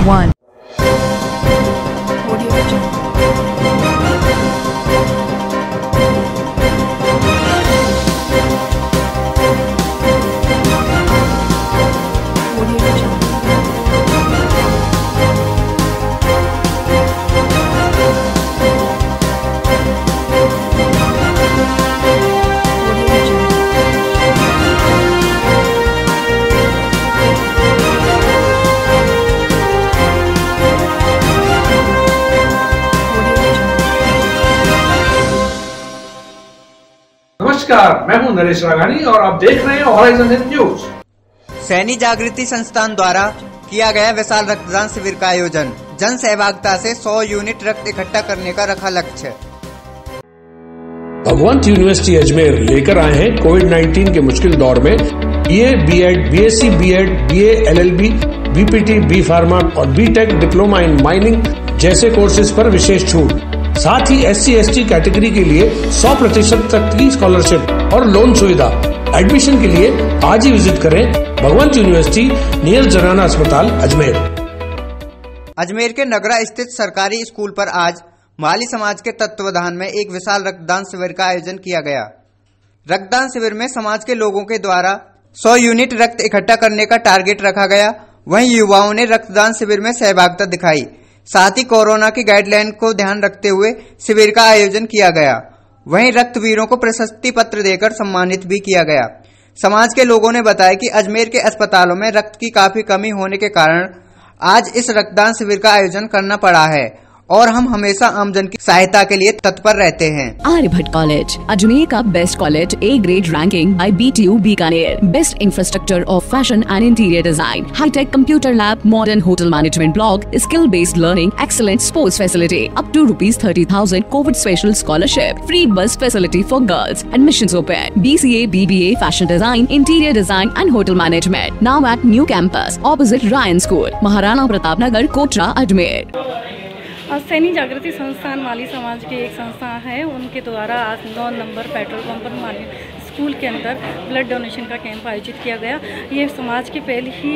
1. नमस्कार, मैं हूं नरेश राघानी और आप देख रहे हैं हॉराइजन न्यूज। सैनी जागृति संस्थान द्वारा किया गया विशाल रक्तदान शिविर का आयोजन। जन सहभागिता से 100 यूनिट रक्त इकट्ठा करने का रखा लक्ष्य। भगवंत यूनिवर्सिटी अजमेर लेकर आए हैं कोविड-19 के मुश्किल दौर में BA, BEd, BSc, BEd, BA, LLB, BPT, B pharma और बीटेक डिप्लोमा इन माइनिंग जैसे कोर्सेज पर विशेष छूट। साथ ही SC/ST कैटेगरी के लिए 100% तक की स्कॉलरशिप और लोन सुविधा। एडमिशन के लिए आज ही विजिट करें भगवंत यूनिवर्सिटी नियर जनाना अस्पताल अजमेर। अजमेर के नगरा स्थित सरकारी स्कूल पर आज माली समाज के तत्वावधान में एक विशाल रक्तदान शिविर का आयोजन किया गया। रक्तदान शिविर में समाज के लोगों के द्वारा 100 यूनिट रक्त इकट्ठा करने का टारगेट रखा गया। वहीं युवाओं ने रक्तदान शिविर में सहभागिता दिखाई। साथ ही कोरोना की गाइडलाइन को ध्यान रखते हुए शिविर का आयोजन किया गया। वहीं रक्तवीरों को प्रशस्ति पत्र देकर सम्मानित भी किया गया। समाज के लोगों ने बताया कि अजमेर के अस्पतालों में रक्त की काफी कमी होने के कारण आज इस रक्तदान शिविर का आयोजन करना पड़ा है और हम हमेशा आमजन की सहायता के लिए तत्पर रहते हैं। आर्यभट्ट कॉलेज अजमेर का best college, A grade ranking by BTU Bikaner. Best infrastructure of fashion and interior design, high tech computer lab, modern hotel management block, skill based learning, excellent sports facility, up to ₹30,000 Covid special scholarship, free bus facility for girls, admissions open, BCA, BBA, fashion design, interior design and hotel management, now at new campus opposite Ryan school, Maharana Pratap Nagar, Kotra, Ajmer. Saini Jagriti Sansthan माली समाज की एक संस्था है, उनके द्वारा आज 9 number petrol pump पर माली school के अंदर ब्लड डोनेशन का कैंप आयोजित किया गया। ये समाज की पहली ही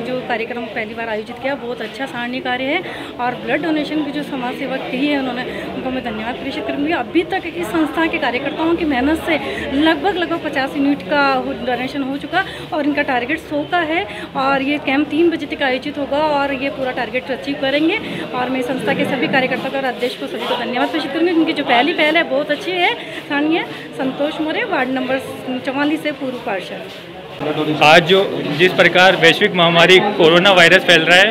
जो कार्यक्रम पहली बार आयोजित किया, बहुत अच्छा सराहनीय कार्य है और ब्लड डोनेशन की जो समाज सेवा की है उन्होंने, उनको मैं धन्यवाद प्रेषित करूँगी। अभी तक इस संस्था के कार्यकर्ताओं की मेहनत से लगभग 50 यूनिट का डोनेशन हो चुका और इनका टारगेट 100 का है और ये कैंप 3 बजे तक आयोजित होगा और ये पूरा टारगेट अचीव करेंगे। और मैं संस्था के सभी कार्यकर्ताओं और अध्यक्ष को सभी को धन्यवाद प्रेषित करूँगी। उनकी जो पहल है बहुत अच्छी है, सराहनीय। संतोष मोरे, वार्ड नंबर 44 से पूर्व पार्षद। आज जिस प्रकार वैश्विक महामारी कोरोना वायरस फैल रहा है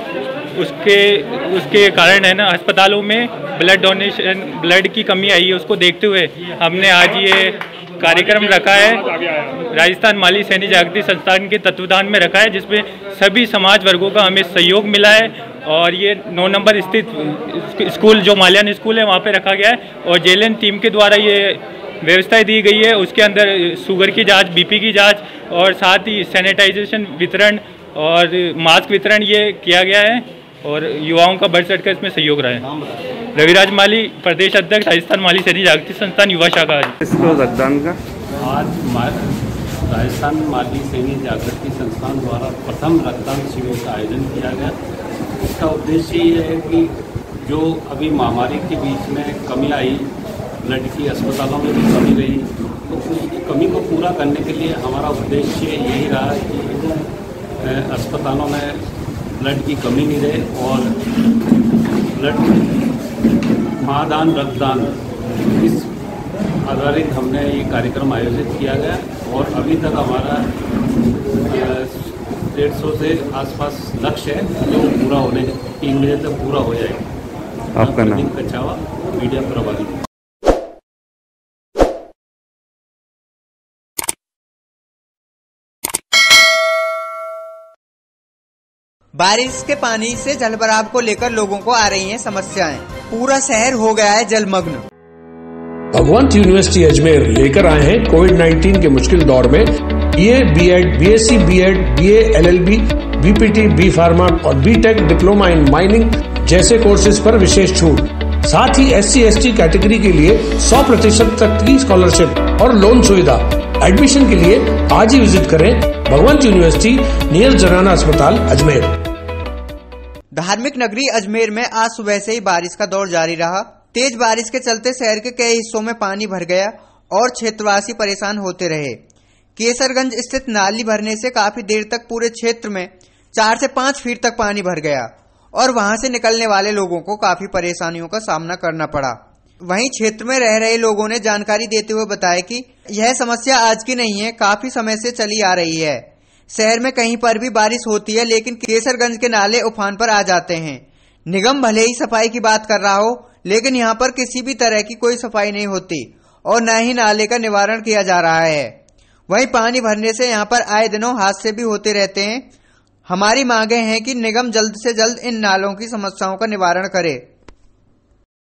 उसके कारण है ना, अस्पतालों में ब्लड डोनेशन, ब्लड की कमी आई है, उसको देखते हुए हमने आज ये कार्यक्रम रखा है। राजस्थान माली सैनी जागृति संस्थान के तत्वावधान में रखा है, जिसमें सभी समाज वर्गों का हमें सहयोग मिला है और ये 9 नंबर स्थित स्कूल जो माल्यान स्कूल है वहाँ पे रखा गया है और जेएलएन टीम के द्वारा ये व्यवस्थाएं दी गई है। उसके अंदर शुगर की जांच, बीपी की जांच और साथ ही सैनिटाइजेशन वितरण और मास्क वितरण ये किया गया है और युवाओं का बढ़ चढ़कर इसमें सहयोग रहा है। रविराज माली, प्रदेश अध्यक्ष, राजस्थान माली सैनी जागृति संस्थान युवा शाखा। इसको रक्तदान का आज राजस्थान माली सैनी जागृति संस्थान द्वारा प्रथम रक्तदान शिविर का आयोजन किया गया। इसका उद्देश्य ये है कि जो अभी महामारी के बीच में कमी आई, ब्लड की अस्पतालों में भी कमी रही, तो उस कमी को पूरा करने के लिए हमारा उद्देश्य यही रहा कि अस्पतालों में ब्लड की कमी नहीं रहे और ब्लड महादान रक्तदान इस आधारित हमने ये कार्यक्रम आयोजित किया गया और अभी तक हमारा 150 से आसपास लक्ष्य है जो पूरा होने 3 बजे तक पूरा हो जाएगा। आपका नाम? कछावा, मीडिया प्रभारी। बारिश के पानी से जलभराव को लेकर लोगों को आ रही हैं समस्याएं। पूरा शहर हो गया है जलमग्न। भगवंत यूनिवर्सिटी अजमेर लेकर आए हैं कोविड-19 के मुश्किल दौर में BA, BEd, BSc, BEd, BA, LLB, BPT, B pharma और बीटेक डिप्लोमा इन माइनिंग जैसे कोर्सेज पर विशेष छूट। साथ ही SC/ST कैटेगरी के लिए 100% तक की स्कॉलरशिप और लोन सुविधा। एडमिशन के लिए आज ही विजिट करें भगवंत यूनिवर्सिटी नियर जनाना अस्पताल अजमेर। धार्मिक नगरी अजमेर में आज सुबह से ही बारिश का दौर जारी रहा। तेज बारिश के चलते शहर के कई हिस्सों में पानी भर गया और क्षेत्रवासी परेशान होते रहे। केसरगंज स्थित नाली भरने से काफी देर तक पूरे क्षेत्र में 4 से 5 फीट तक पानी भर गया और वहां से निकलने वाले लोगों को काफी परेशानियों का सामना करना पड़ा। वहीं क्षेत्र में रह रहे लोगों ने जानकारी देते हुए बताया कि यह समस्या आज की नहीं है, काफी समय से चली आ रही है। शहर में कहीं पर भी बारिश होती है लेकिन केसरगंज के नाले उफान पर आ जाते हैं। निगम भले ही सफाई की बात कर रहा हो लेकिन यहाँ पर किसी भी तरह की कोई सफाई नहीं होती और न ही नाले का निवारण किया जा रहा है। वहीं पानी भरने से यहाँ पर आए दिनों हादसे भी होते रहते हैं। हमारी मांगे हैं कि निगम जल्द से जल्द इन नालों की समस्याओं का निवारण करे।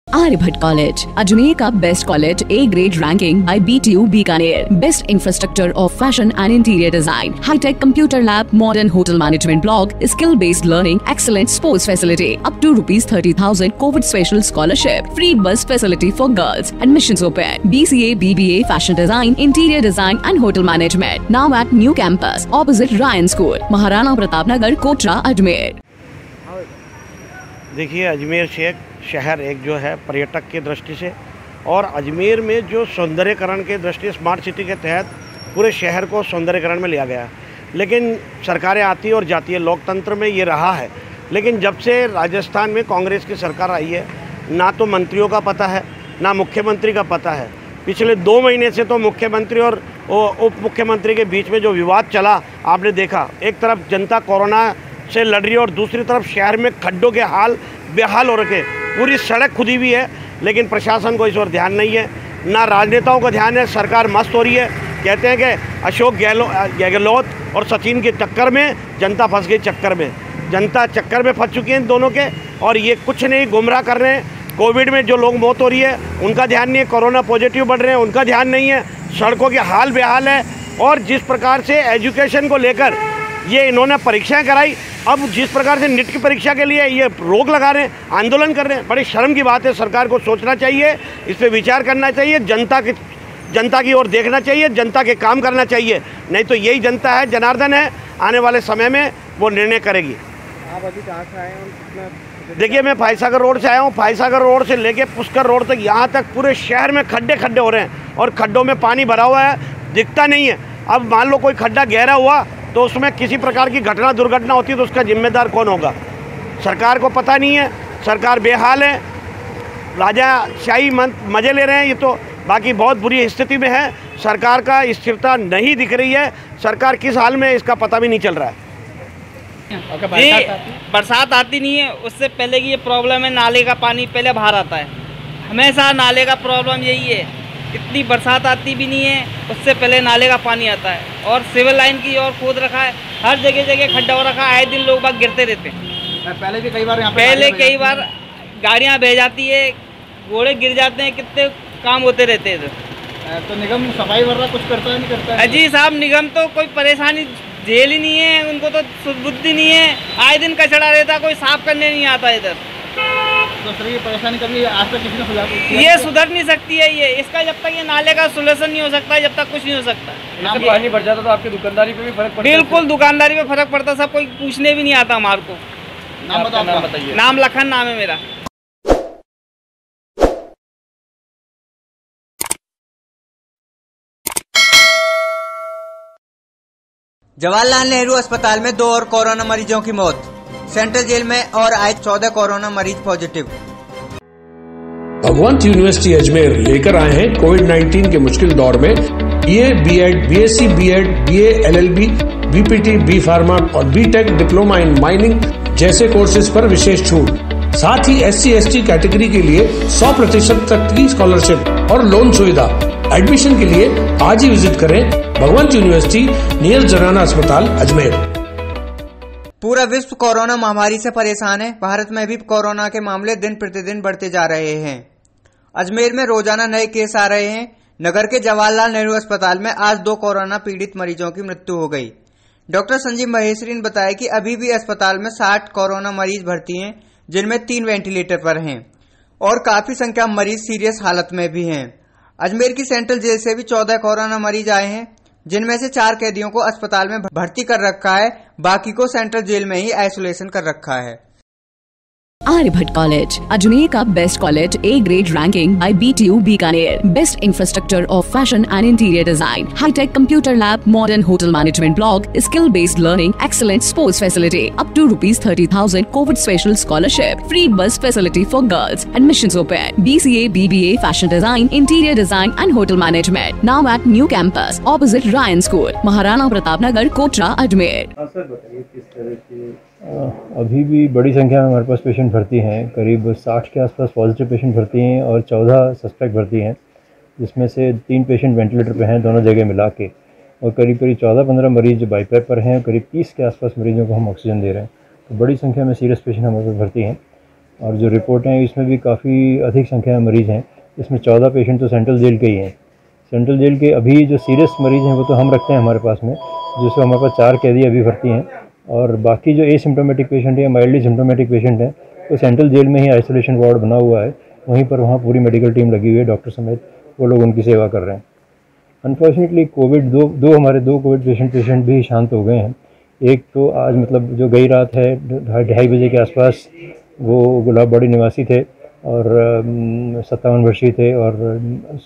आर्यभट्ट कॉलेज, अजमेर का best college, A grade ranking by BTU Bikaner. Best infrastructure of fashion and interior design, high tech computer lab, modern hotel management block, skill based learning, excellent sports facility, up to ₹30,000 Covid special scholarship, free bus facility for girls, admissions open, BCA, BBA, fashion design, interior design and hotel management, now at new campus opposite Ryan school, Maharana Pratap Nagar, Kotra, Ajmer. देखिए, अजमेर शहर एक जो है पर्यटक की दृष्टि से और अजमेर में जो सौंदर्यकरण के दृष्टि स्मार्ट सिटी के तहत पूरे शहर को सौंदर्यकरण में लिया गया है। लेकिन सरकारें आती और जाती है, लोकतंत्र में ये रहा है। लेकिन जब से राजस्थान में कांग्रेस की सरकार आई है, ना तो मंत्रियों का पता है ना मुख्यमंत्री का पता है। पिछले 2 महीने से तो मुख्यमंत्री और उप मुख्यमंत्री के बीच में जो विवाद चला आपने देखा। एक तरफ जनता कोरोना से लड़ रही है और दूसरी तरफ शहर में खड्डों के हाल बेहाल हो रखे, पूरी सड़क खुदी हुई है। लेकिन प्रशासन को इस ओर ध्यान नहीं है, ना राजनेताओं का ध्यान है। सरकार मस्त हो रही है। कहते हैं कि अशोक गहलोत और सचिन के चक्कर में जनता फंस गई, चक्कर में जनता चक्कर में फंस चुकी है इन दोनों के। और ये कुछ नहीं, गुमराह कर रहे हैं। कोविड में जो लोग मौत हो रही है उनका ध्यान नहीं है, कोरोना पॉजिटिव बढ़ रहे हैं उनका ध्यान नहीं है, सड़कों के हाल बेहाल है। और जिस प्रकार से एजुकेशन को लेकर ये इन्होंने परीक्षाएं कराई, अब जिस प्रकार से नीट की परीक्षा के लिए ये रोक लगा रहे हैं, आंदोलन कर रहे हैं, बड़ी शर्म की बात है। सरकार को सोचना चाहिए, इस पर विचार करना चाहिए, जनता की ओर देखना चाहिए, जनता के काम करना चाहिए। नहीं तो यही जनता है, जनार्दन है, आने वाले समय में वो निर्णय करेगी। आप अभी कहाँ से आए हैं? देखिए, मैं फाइसागर रोड से आया हूँ। फाइसागर रोड से लेके पुष्कर रोड तक, यहाँ तक पूरे शहर में खड्डे हो रहे हैं और खड्डों में पानी भरा हुआ है, दिखता नहीं है। अब मान लो कोई खड्डा गहरा हुआ तो उसमें किसी प्रकार की दुर्घटना होती है तो उसका जिम्मेदार कौन होगा? सरकार को पता नहीं है, सरकार बेहाल है, राजाशाही मजे ले रहे हैं ये तो। बाकी बहुत बुरी स्थिति में है, सरकार का स्थिरता नहीं दिख रही है। सरकार किस हाल में इसका पता भी नहीं चल रहा है। जी, बरसात आती नहीं है, उससे पहले की ये प्रॉब्लम है, नाले का पानी पहले बाहर आता है। हमेशा नाले का प्रॉब्लम यही है, इतनी बरसात आती भी नहीं है, उससे पहले नाले का पानी आता है। और सिविल लाइन की ओर खोद रखा है, हर जगह खड्डा हो रखा है, आए दिन लोग बाग गिरते रहते हैं। पहले भी कई बार कई बार गाड़ियाँ बह जाती है, घोड़े गिर जाते हैं, कितने काम होते रहते हैं। तो निगम सफाई वगैरह कुछ करता है नहीं करता है? जी साहब, निगम तो कोई परेशानी झेल ही नहीं है, उनको तो बुद्धि नहीं है। आए दिन कचड़ा रहता, कोई साफ करने नहीं आता इधर। तो सर, ये परेशानी कभी आज तक किसी ने सुधार ये सुधर नहीं सकती है ये, इसका जब तक ये नाले का सोल्यूशन नहीं हो सकता है, जब तक कुछ नहीं हो सकता। पानी भर जाता तो आपकी दुकानदारी पे भी फर्क पड़ता? बिल्कुल, दुकानदारी पे फर्क पड़ता, सब कोई पूछने भी नहीं आता हमारे को। नाम बताइए। नाम लखन नाम है मेरा। जवाहरलाल नेहरू अस्पताल में 2 और कोरोना मरीजों की मौत। सेंट्रल जेल में और आए 14 कोरोना मरीज पॉजिटिव। भगवंत यूनिवर्सिटी अजमेर लेकर आए हैं कोविड-19 के मुश्किल दौर में BA, B.Ed, BSc, B.Ed, BA, LLB, BPT, B pharma और B.Tech डिप्लोमा इन माइनिंग जैसे कोर्सेज पर विशेष छूट। साथ ही SC/ST कैटेगरी के लिए 100% तक की स्कॉलरशिप और लोन सुविधा। एडमिशन के लिए आज ही विजिट करें भगवंत यूनिवर्सिटी नियर जनाना अस्पताल अजमेर। पूरा विश्व कोरोना महामारी से परेशान है। भारत में भी कोरोना के मामले दिन प्रतिदिन बढ़ते जा रहे हैं। अजमेर में रोजाना नए केस आ रहे हैं। नगर के जवाहरलाल नेहरू अस्पताल में आज 2 कोरोना पीड़ित मरीजों की मृत्यु हो गई। डॉक्टर संजीव महेश्वरी ने बताया कि अभी भी अस्पताल में 60 कोरोना मरीज भर्ती हैं, जिनमें 3 वेंटिलेटर पर हैं और काफी संख्या मरीज सीरियस हालत में भी हैं। अजमेर की सेंट्रल जेल से भी 14 कोरोना मरीज आए हैं, जिनमें से 4 कैदियों को अस्पताल में भर्ती कर रखा है, बाकी को सेंट्रल जेल में ही आइसोलेशन कर रखा है। आर्यभट्ट कॉलेज, अजमेर का best college, A grade ranking by BTU Bikaner, best infrastructure of fashion and interior design, high tech computer lab, modern hotel management block, skill based learning, excellent sports facility, up to ₹30,000 Covid special scholarship, free bus facility for girls, admissions open, BCA, BBA, fashion design, interior design and hotel management, now at new campus opposite Ryan school, Maharana Pratap Nagar, Kotra, Ajmer. अभी भी बड़ी संख्या में हमारे पास patient भर्ती हैं, करीब 60 के आसपास पॉजिटिव पेशेंट भर्ती हैं और 14 सस्पेक्ट भर्ती हैं, जिसमें से 3 पेशेंट वेंटिलेटर पे हैं दोनों जगह मिला के, और करीब 14-15 मरीज बाईपैप पर हैं, करीब 30 के आसपास मरीजों को हम ऑक्सीजन दे रहे हैं। तो बड़ी संख्या में सीरियस पेशेंट हमारे पास भर्ती हैं और जो रिपोर्टें हैं इसमें भी काफ़ी अधिक संख्या में मरीज़ हैं। इसमें 14 पेशेंट तो सेंट्रल जेल के ही हैं। सेंट्रल जेल के अभी जो सीरियस मरीज़ हैं वो तो हम रखते हैं हमारे पास में, जिसमें हमारे पास 4 कैदी अभी भर्ती हैं, और बाकी जो एसिम्प्टोमेटिक पेशेंट है या माइल्डली सिम्प्टोमेटिक पेशेंट हैं तो सेंट्रल जेल में ही आइसोलेशन वार्ड बना हुआ है, वहीं पर वहाँ पूरी मेडिकल टीम लगी हुई है, डॉक्टर समेत वो लोग उनकी सेवा कर रहे हैं। अनफॉर्चुनेटली कोविड हमारे दो कोविड पेशेंट भी शांत हो गए हैं। एक तो आज मतलब जो गई रात है 2:30 बजे के आसपास वो गुलाबबाड़ी निवासी थे और 57 वर्षीय थे और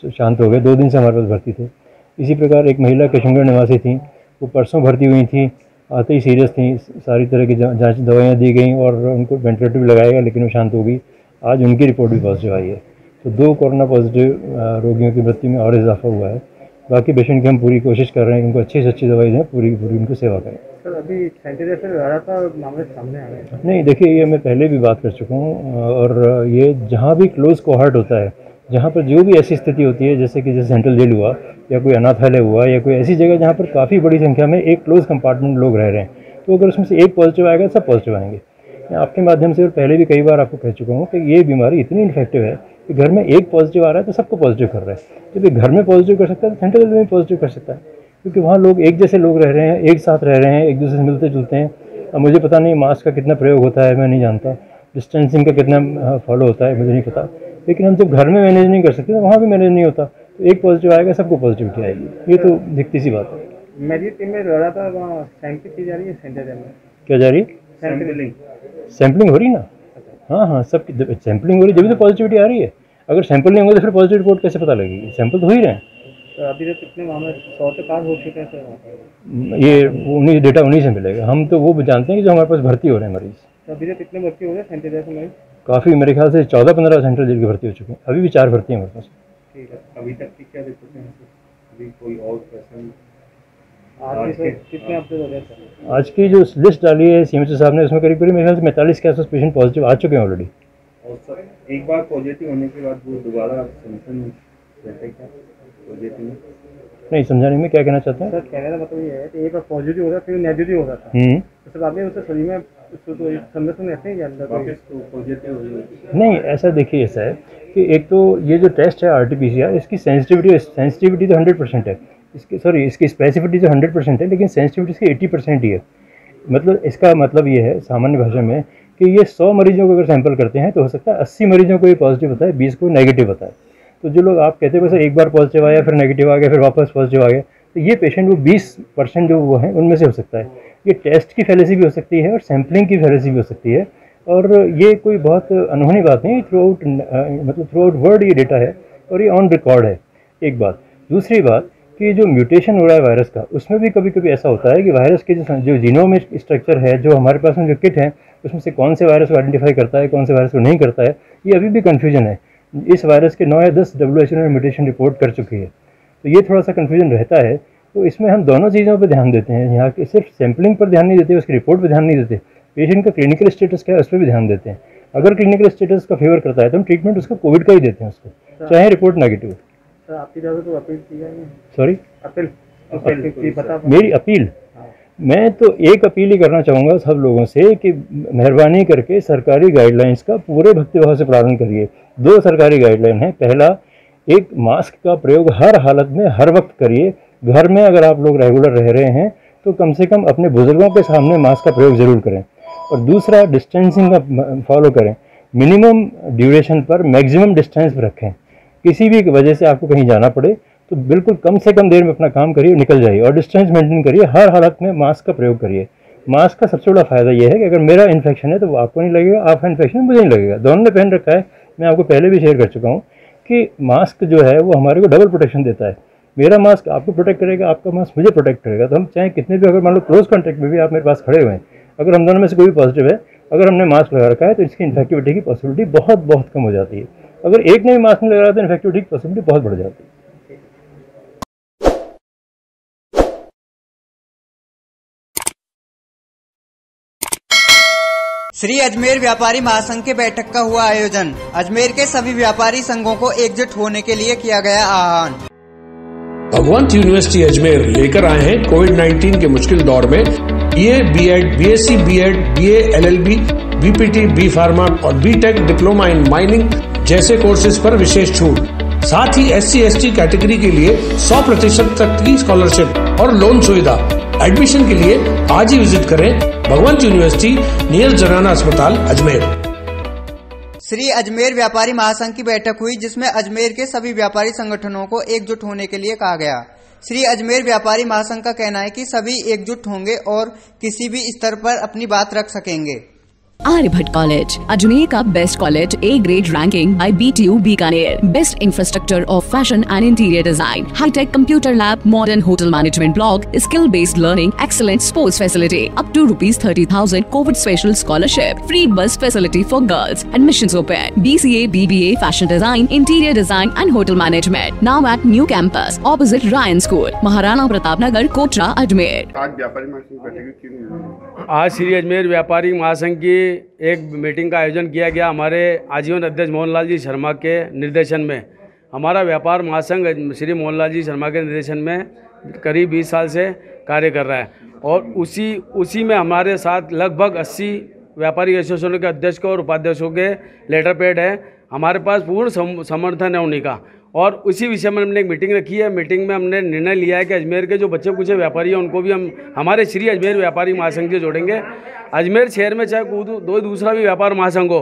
शांत हो गए, 2 दिन से हमारे पास भर्ती थे। इसी प्रकार एक महिला किशनगढ़ निवासी थी, वो परसों भर्ती हुई थी, आते ही सीरियस थी, सारी तरह की जांच दवाइयाँ दी गई और उनको वेंटिलेटर भी लगाया गया, लेकिन वो शांत हो गई। आज उनकी रिपोर्ट भी पॉजिटिव आई है। तो 2 कोरोना पॉजिटिव रोगियों की मृत्यु में और इजाफा हुआ है। बाकी पेशेंट की हम पूरी कोशिश कर रहे हैं, उनको अच्छी से अच्छी दवाई दें, पूरी उनको सेवा करें। सर अभी सैनिटाइजर आ रहा था, मामले सामने आ गए? नहीं, देखिए ये मैं पहले भी बात कर चुका हूँ, और ये जहाँ भी क्लोज कोहॉर्ट होता है, जहाँ पर जो भी ऐसी स्थिति होती है जैसे कि सेंट्रल जेल हुआ या कोई अनाथालय हुआ या कोई ऐसी जगह जहाँ पर काफ़ी बड़ी संख्या में एक क्लोज कंपार्टमेंट लोग रह रहे हैं, तो अगर उसमें से एक पॉजिटिव आएगा सब पॉजिटिव आएंगे। मैं आपके माध्यम से और पहले भी कई बार आपको कह चुका हूँ कि ये बीमारी इतनी इन्फेक्टिव है कि घर में एक पॉजिटिव आ रहा है तो सबको पॉजिटिव कर रहा है। जब घर में पॉजिटिव कर सकता है तो सेंट्रल जेल में पॉजिटिव कर सकता है, क्योंकि वहाँ लोग एक जैसे लोग रह रहे हैं, एक साथ रह रहे हैं, एक दूसरे से मिलते जुलते हैं। अब मुझे पता नहीं मास्क का कितना प्रयोग होता है, मैं नहीं जानता, डिस्टेंसिंग का कितना फॉलो होता है मुझे नहीं पता, लेकिन हम जब घर में मैनेज नहीं कर सकते तो वहाँ भी मैनेज नहीं होता, तो एक पॉजिटिव आएगा सबको पॉजिटिविटी आएगी, ये तो दिखती सी बात है। मेरी टीम में लड़ा था, वहाँ सैंपलिंग की जा रही है सेंटर में। क्या जा रही है? सैंपलिंग हो रही ना? हाँ, सब सैंपलिंग हो रही, जब भी तो पॉजिटिविटी आ रही है। अगर सैंपल नहीं होगा तो फिर पॉजिटिव रिपोर्ट कैसे पता लगेगी? सैंपल तो हो ही रहे हैं। तो अभी तक कितने मामले 100 के पार हो चुके हैं सर? ये डेटा उन्हीं से मिलेगा, हम तो वो जानते हैं कि जो हमारे पास भर्ती हो रहे हैं मरीज। तो अभी तक कितने भर्ती हो गए सेंटर जेल में? काफ़ी, मेरे ख्याल से 14-15 सेंट्रल जेल की भर्ती हो चुके हैं, अभी भी 4 भर्ती हैं हमारे पास। ठीक है, अभी तक की क्या रिपोर्ट है? अभी कोई और पर्सन कितने अपडेट हो गए सर? आज की जो लिस्ट डाली है सीएमएचओ साहब ने, उसमें करीब मेरे ख्याल से 45 के आसपास पेशेंट पॉजिटिव आ चुके हैं ऑलरेडी। और सर एक बार पॉजिटिव होने के बाद वो दोबारा सिम्पटम रहता है क्या पॉजिटिव में? नहीं, समझाने में क्या कहना चाहते हैं सर? कहने का मतलब ये है कि एक बार पॉजिटिव होता है फिर नेगेटिव हो जाता है, तो सर आपने उससे शरीर में संरक्षण रहते हैं क्या अंदर पॉजिटिव हो? नहीं, ऐसा देखिए, ऐसा है कि एक तो ये जो टेस्ट है RT-PCR, इसकी सेंसिटिविटी तो 100% है, इसकी स्पेसिफिसिटी तो 100% है, लेकिन सेंसिटिविटी इसकी 80% ही है। मतलब इसका मतलब ये है सामान्य भाषा में कि ये 100 मरीजों को अगर सैंपल करते हैं तो हो सकता है 80 मरीजों को ये पॉजिटिव होता है, 20 को नेगेटिव होता है। तो जो लोग आप कहते हैं बस एक बार पॉजिटिव आया फिर नेगेटिव आ गया फिर वापस पॉजिटिव आ गया, तो ये पेशेंट वो 20% जो वो हैं उनमें से हो सकता है। ये टेस्ट की फैलेसी भी हो सकती है और सैम्पलिंग की फैलेसी भी हो सकती है, और ये कोई बहुत अनहोनी बात नहीं, थ्रू आउट वर्ल्ड ये डेटा है और ये ऑन रिकॉर्ड है, एक बात। दूसरी बात कि जो म्यूटेशन हो रहा है वायरस का, उसमें भी कभी कभी ऐसा होता है कि वायरस के जो जीनोम स्ट्रक्चर है, जो हमारे पास में जो किट है, उसमें से कौन से वायरस को आइडेंटिफाई करता है, कौन से वायरस को नहीं करता है, ये अभी भी कन्फ्यूजन है। इस वायरस के 9 या 10 WHO ने म्यूटेशन रिपोर्ट कर चुकी है, तो ये थोड़ा सा कन्फ्यूजन रहता है। तो इसमें हम दोनों चीज़ों पर ध्यान देते हैं, यहाँ के सिर्फ सैम्पलिंग पर ध्यान नहीं देते, उसकी रिपोर्ट पर ध्यान नहीं देते, पेशेंट का क्लिनिकल स्टेटस क्या है उस पर भी ध्यान देते हैं। अगर क्लिनिकल स्टेटस का फेवर करता है तो हम ट्रीटमेंट उसका कोविड का ही देते हैं उसको, चाहे रिपोर्ट नेगेटिव। सर आपकी तरफ तो अपील की जाएगी? सॉरी, अपील मेरी अपील, मैं तो एक अपील ही करना चाहूँगा सब लोगों से कि मेहरबानी करके सरकारी गाइडलाइंस का पूरे भक्तिभाव से पालन करिए। 2 सरकारी गाइडलाइन है। पहला, एक मास्क का प्रयोग हर हालत में हर वक्त करिए। घर में अगर आप लोग रेगुलर रह रहे हैं तो कम से कम अपने बुजुर्गों के सामने मास्क का प्रयोग ज़रूर करें। और दूसरा, डिस्टेंसिंग का फॉलो करें, मिनिमम ड्यूरेशन पर मैक्सिमम डिस्टेंस रखें। किसी भी वजह से आपको कहीं जाना पड़े तो बिल्कुल कम से कम देर में अपना काम करिए, निकल जाइए और डिस्टेंस मेंटेन करिए, हर हालत में मास्क का प्रयोग करिए। मास्क का सबसे बड़ा फ़ायदा ये है कि अगर मेरा इन्फेक्शन है तो वो आपको नहीं लगेगा, आपका इन्फेक्शन है मुझे नहीं लगेगा, दोनों ने पहन रखा है। मैं आपको पहले भी शेयर कर चुका हूँ कि मास्क जो है वो हमारे को डबल प्रोटेक्शन देता है। मेरा मास्क आपको प्रोटेक्ट करेगा, आपका मास्क मुझे प्रोटेक्ट करेगा। तो हम चाहे कितने भी, अगर मान लो क्लोज कॉन्टैक्ट में भी आप मेरे पास खड़े हुए हैं, अगर हम दोनों में से कोई भी पॉजिटिव है, अगर हमने मास्क लगा रखा है तो इसकी इन्फेक्टिविटी की पॉसिबिलिटी बहुत बहुत कम हो जाती है। अगर एक ने भी मास्क नहीं लगाया तो इन्फेक्टिविटी की पॉसिबिलिटी बहुत बढ़ जाती है। श्री अजमेर व्यापारी महासंघ के बैठक का हुआ आयोजन। अजमेर के सभी व्यापारी संघों को एकजुट होने के लिए किया गया आह्वान। भगवंत यूनिवर्सिटी अजमेर लेकर आए हैं कोविड-19 के मुश्किल दौर में BA, BEd, BSc, BEd, BA, LLB, BPT, B pharma और बीटेक डिप्लोमा इन माइनिंग जैसे कोर्सेज पर विशेष छूट। साथ ही SC/ST कैटेगरी के लिए 100% तक की स्कॉलरशिप और लोन सुविधा। एडमिशन के लिए आज ही विजिट करें भगवंत यूनिवर्सिटी नियर जनाना अस्पताल अजमेर। श्री अजमेर व्यापारी महासंघ की बैठक हुई जिसमें अजमेर के सभी व्यापारी संगठनों को एकजुट होने के लिए कहा गया। श्री अजमेर व्यापारी महासंघ का कहना है कि सभी एकजुट होंगे और किसी भी स्तर पर अपनी बात रख सकेंगे। आर्यभट्ट कॉलेज, अजमेर का best college, A grade ranking by BTU Bikaner, best infrastructure of fashion and interior design, high tech computer lab, modern hotel management block, skill based learning, excellent sports facility, up to ₹30,000 Covid special scholarship, free bus facility for girls, admissions open, BCA, BBA, fashion design, interior design and hotel management, now at new campus opposite Ryan school, Maharana Pratap Nagar, Kotra, Ajmer. आज श्री अजमेर व्यापारी महासंघ की एक meeting का आयोजन किया गया हमारे आजीवन अध्यक्ष मोहनलाल जी शर्मा के निर्देशन में। हमारा व्यापार महासंघ श्री मोहनलाल जी शर्मा के निर्देशन में करीब 20 साल से कार्य कर रहा है और उसी में हमारे साथ लगभग 80 व्यापारी एसोसिएशनों के अध्यक्ष और उपाध्यक्षों के लेटर पैड है। हमारे पास पूर्ण समर्थन है उन्हीं का और उसी विषय में हमने एक मीटिंग रखी है। मीटिंग में हमने निर्णय लिया है कि अजमेर के जो बच्चे कुछ व्यापारी हैं उनको भी हम हमारे श्री अजमेर व्यापारी महासंघ से जोड़ेंगे। अजमेर शहर में चाहे कोई दूसरा भी व्यापार महासंघ हो,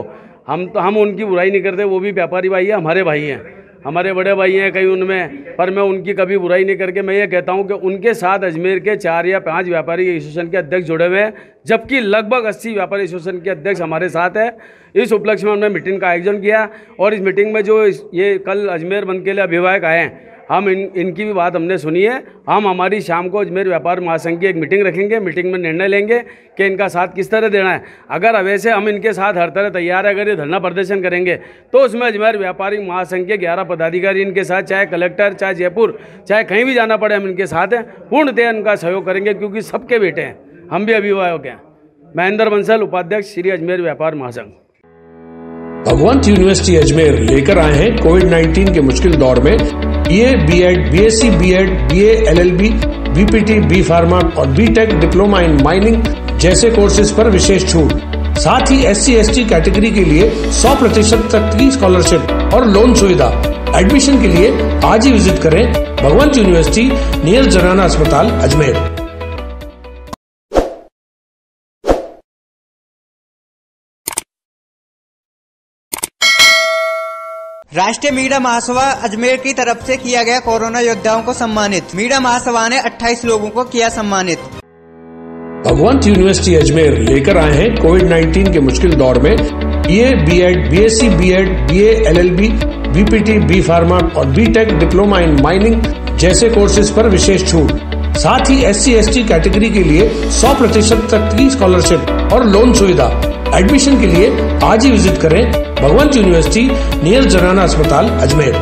हम उनकी बुराई नहीं करते, वो भी व्यापारी भाई है, हमारे भाई हैं, हमारे बड़े भाई हैं कई उनमें, पर मैं उनकी कभी बुराई नहीं करके मैं ये कहता हूं कि उनके साथ अजमेर के 4 या 5 व्यापारी एसोसिएशन के अध्यक्ष जुड़े हुए हैं, जबकि लगभग 80 व्यापारी एसोसिएशन के अध्यक्ष हमारे साथ हैं। इस उपलक्ष्य में हमने मीटिंग का आयोजन किया और इस मीटिंग में जो ये कल अजमेर बंद के लिए अभिभावक आए हैं, हम इनकी भी बात हमने सुनी है। हम हमारी शाम को अजमेर व्यापार महासंघ की एक मीटिंग रखेंगे, मीटिंग में निर्णय लेंगे कि इनका साथ किस तरह देना है। अगर वैसे हम इनके साथ हर तरह तैयार है, अगर ये धरना प्रदर्शन करेंगे तो उसमें अजमेर व्यापारी महासंघ के 11 पदाधिकारी इनके साथ, चाहे कलेक्टर, चाहे जयपुर, चाहे कहीं भी जाना पड़े, हम इनके साथ हैं, पूर्णतः इनका सहयोग करेंगे क्योंकि सबके बेटे हैं, हम भी अभिभावक हैं। महेंद्र बंसल, उपाध्यक्ष श्री अजमेर व्यापार महासंघ। भगवंत यूनिवर्सिटी अजमेर लेकर आए हैं कोविड-19 के मुश्किल दौर में BA, BEd, BSc, BEd, BA, LLB, BPT, B pharma और बीटेक डिप्लोमा इन माइनिंग जैसे कोर्सेज पर विशेष छूट। साथ ही SC/ST कैटेगरी के लिए 100% तक की स्कॉलरशिप और लोन सुविधा। एडमिशन के लिए आज ही विजिट करें भगवंत यूनिवर्सिटी नियर जनाना अस्पताल अजमेर। राष्ट्रीय मीडिया महासभा अजमेर की तरफ से किया गया कोरोना योद्धाओं को सम्मानित। मीडिया महासभा ने 28 लोगों को किया सम्मानित। भगवंत यूनिवर्सिटी अजमेर लेकर आए हैं कोविड-19 के मुश्किल दौर में BA, BEd, BSc, BEd, BA, LLB, BPT, B pharma और बीटेक डिप्लोमा इन माइनिंग जैसे कोर्सेज पर विशेष छूट। साथ ही SC/ST कैटेगरी के लिए 100% तक की स्कॉलरशिप और लोन सुविधा। एडमिशन के लिए आज ही विजिट करें भगवंत यूनिवर्सिटी नियर जनाना अस्पताल अजमेर।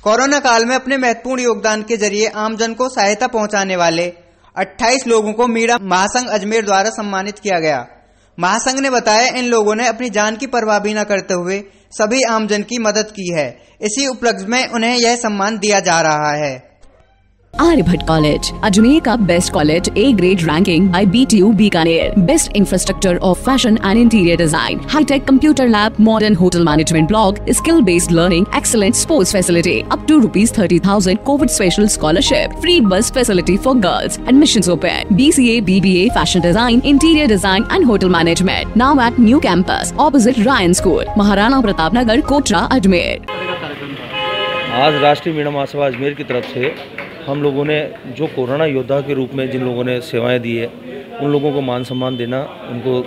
कोरोना काल में अपने महत्वपूर्ण योगदान के जरिए आमजन को सहायता पहुंचाने वाले 28 लोगों को मीडिया महासंघ अजमेर द्वारा सम्मानित किया गया। महासंघ ने बताया इन लोगों ने अपनी जान की परवाह भी न करते हुए सभी आमजन की मदद की है। इसी उपलक्ष्य में उन्हें यह सम्मान दिया जा रहा है। आर्यभट्ट कॉलेज, अजमेर का best college, A grade ranking by BTU Bikaner, best infrastructure of fashion and interior design, high tech computer lab, modern hotel management block, skill based learning, excellent sports facility, up to ₹30,000 Covid special scholarship, free bus facility for girls, admissions open, BCA, BBA, fashion design, interior design and hotel management, now at new campus opposite Ryan school, Maharana Pratap Nagar, Kotra, Ajmer. आज राष्ट्रीय media महासभा अजमेर की तरफ से हम लोगों ने जो corona योद्धा के रूप में जिन लोगों ने सेवाएं दी है उन लोगों को मान सम्मान देना, उनको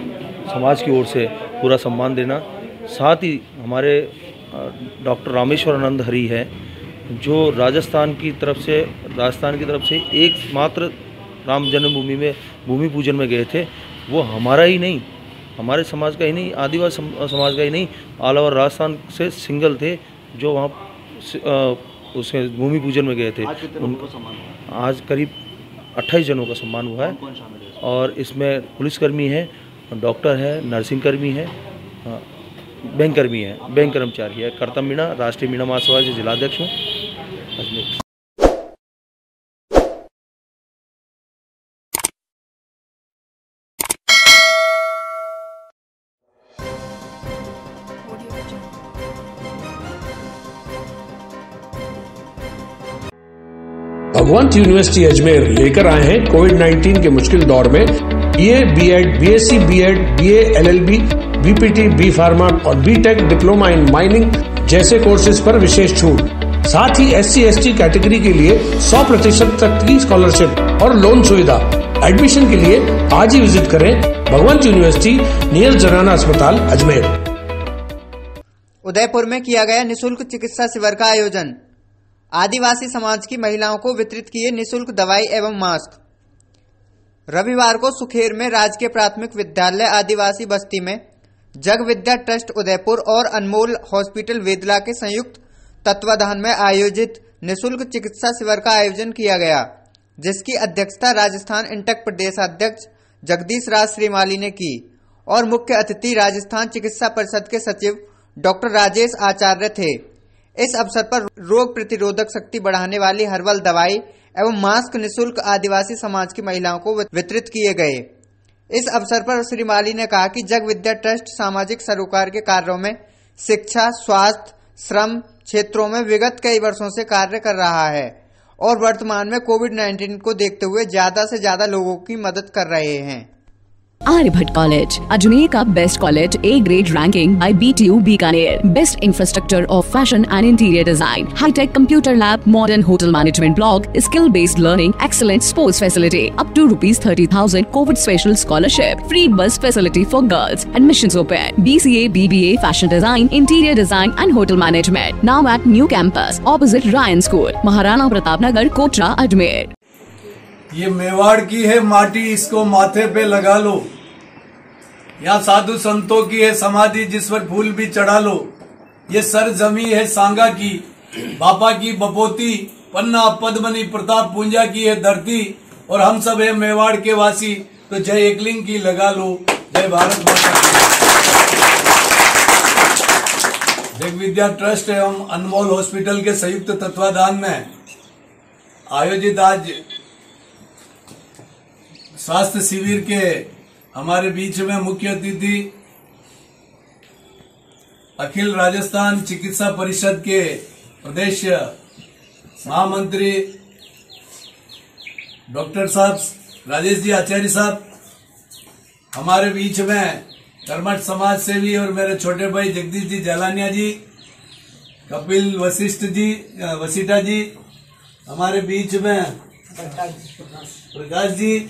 समाज की ओर से पूरा सम्मान देना। साथ ही हमारे डॉक्टर रामेश्वरानंद हरी है जो राजस्थान की तरफ से एकमात्र राम जन्मभूमि में भूमि पूजन में गए थे। वो हमारा ही नहीं, हमारे समाज का ही नहीं, आदिवासी समाज का ही नहीं, ऑल ओवर राजस्थान से सिंगल थे जो वहाँ उसे भूमि पूजन में गए थे। आज करीब 28 जनों का सम्मान हुआ है और इसमें पुलिसकर्मी है, डॉक्टर है, नर्सिंग कर्मी है, बैंक कर्मी है, बैंक कर्मचारी है। करतम मीणा राष्ट्रीय मीणा महासभा के जिलाध्यक्ष हूँ अजमेर। भगवंत यूनिवर्सिटी अजमेर लेकर आए हैं कोविड-19 के मुश्किल दौर में BA, BEd, BSc, BEd, BA, LLB, BPT, B pharma और बीटेक डिप्लोमा इन माइनिंग जैसे कोर्सेज पर विशेष छूट। साथ ही SC/ST कैटेगरी के लिए 100% तक की स्कॉलरशिप और लोन सुविधा। एडमिशन के लिए आज ही विजिट करें भगवंत यूनिवर्सिटी नियर जनाना अस्पताल अजमेर। उदयपुर में किया गया निःशुल्क चिकित्सा शिविर का आयोजन। आदिवासी समाज की महिलाओं को वितरित किए निःशुल्क दवाई एवं मास्क। रविवार को सुखेर में राजकीय प्राथमिक विद्यालय आदिवासी बस्ती में जग विद्या ट्रस्ट उदयपुर और अनमोल हॉस्पिटल वेदला के संयुक्त तत्वाधान में आयोजित निःशुल्क चिकित्सा शिविर का आयोजन किया गया, जिसकी अध्यक्षता राजस्थान इंटक प्रदेश अध्यक्ष जगदीश राज श्रीमाली ने की और मुख्य अतिथि राजस्थान चिकित्सा परिषद के सचिव डॉक्टर राजेश आचार्य थे। इस अवसर पर रोग प्रतिरोधक शक्ति बढ़ाने वाली हर्बल दवाई एवं मास्क निःशुल्क आदिवासी समाज की महिलाओं को वितरित किए गए। इस अवसर पर श्री माली ने कहा कि जग विद्या ट्रस्ट सामाजिक सरोकार के कार्यों में शिक्षा, स्वास्थ्य, श्रम क्षेत्रों में विगत कई वर्षों से कार्य कर रहा है और वर्तमान में कोविड-19 को देखते हुए ज्यादा से ज्यादा लोगों की मदद कर रहे हैं। आर्यभट्ट कॉलेज अजमेर का best college, A grade ranking by BTU Bikaner, best infrastructure of fashion and interior design, high tech computer lab, modern hotel management block, skill based learning, excellent sports facility, up to ₹30,000 Covid special scholarship, free bus facility for girls, admissions open, BCA, BBA, fashion design, interior design and hotel management, now at new campus opposite Ryan school, Maharana Pratap Nagar, Kotra, Ajmer. ये मेवाड़ की है माटी, इसको माथे पे लगा लो। यहाँ साधु संतों की है समाधि, जिस पर फूल भी चढ़ा लो। ये सर जमी है सांगा की, बापा की बपोती, पन्ना पद्मनी प्रताप पूंजा की है धरती, और हम सब है मेवाड़ के वासी, तो जय एकलिंग की लगा लो, जय भारत माता की। जग विद्या ट्रस्ट एवं अनमोल हॉस्पिटल के संयुक्त तत्वाधान में आयोजित आज स्वास्थ्य शिविर के हमारे बीच में मुख्य अतिथि अखिल राजस्थान चिकित्सा परिषद के प्रदेश महामंत्री डॉक्टर साहब राजेश जी आचार्य साहब, हमारे बीच में कर्मठ समाज सेवी और मेरे छोटे भाई जगदीश जी जालानिया जी, कपिल वशिष्ठा जी, हमारे बीच में प्रकाश जी,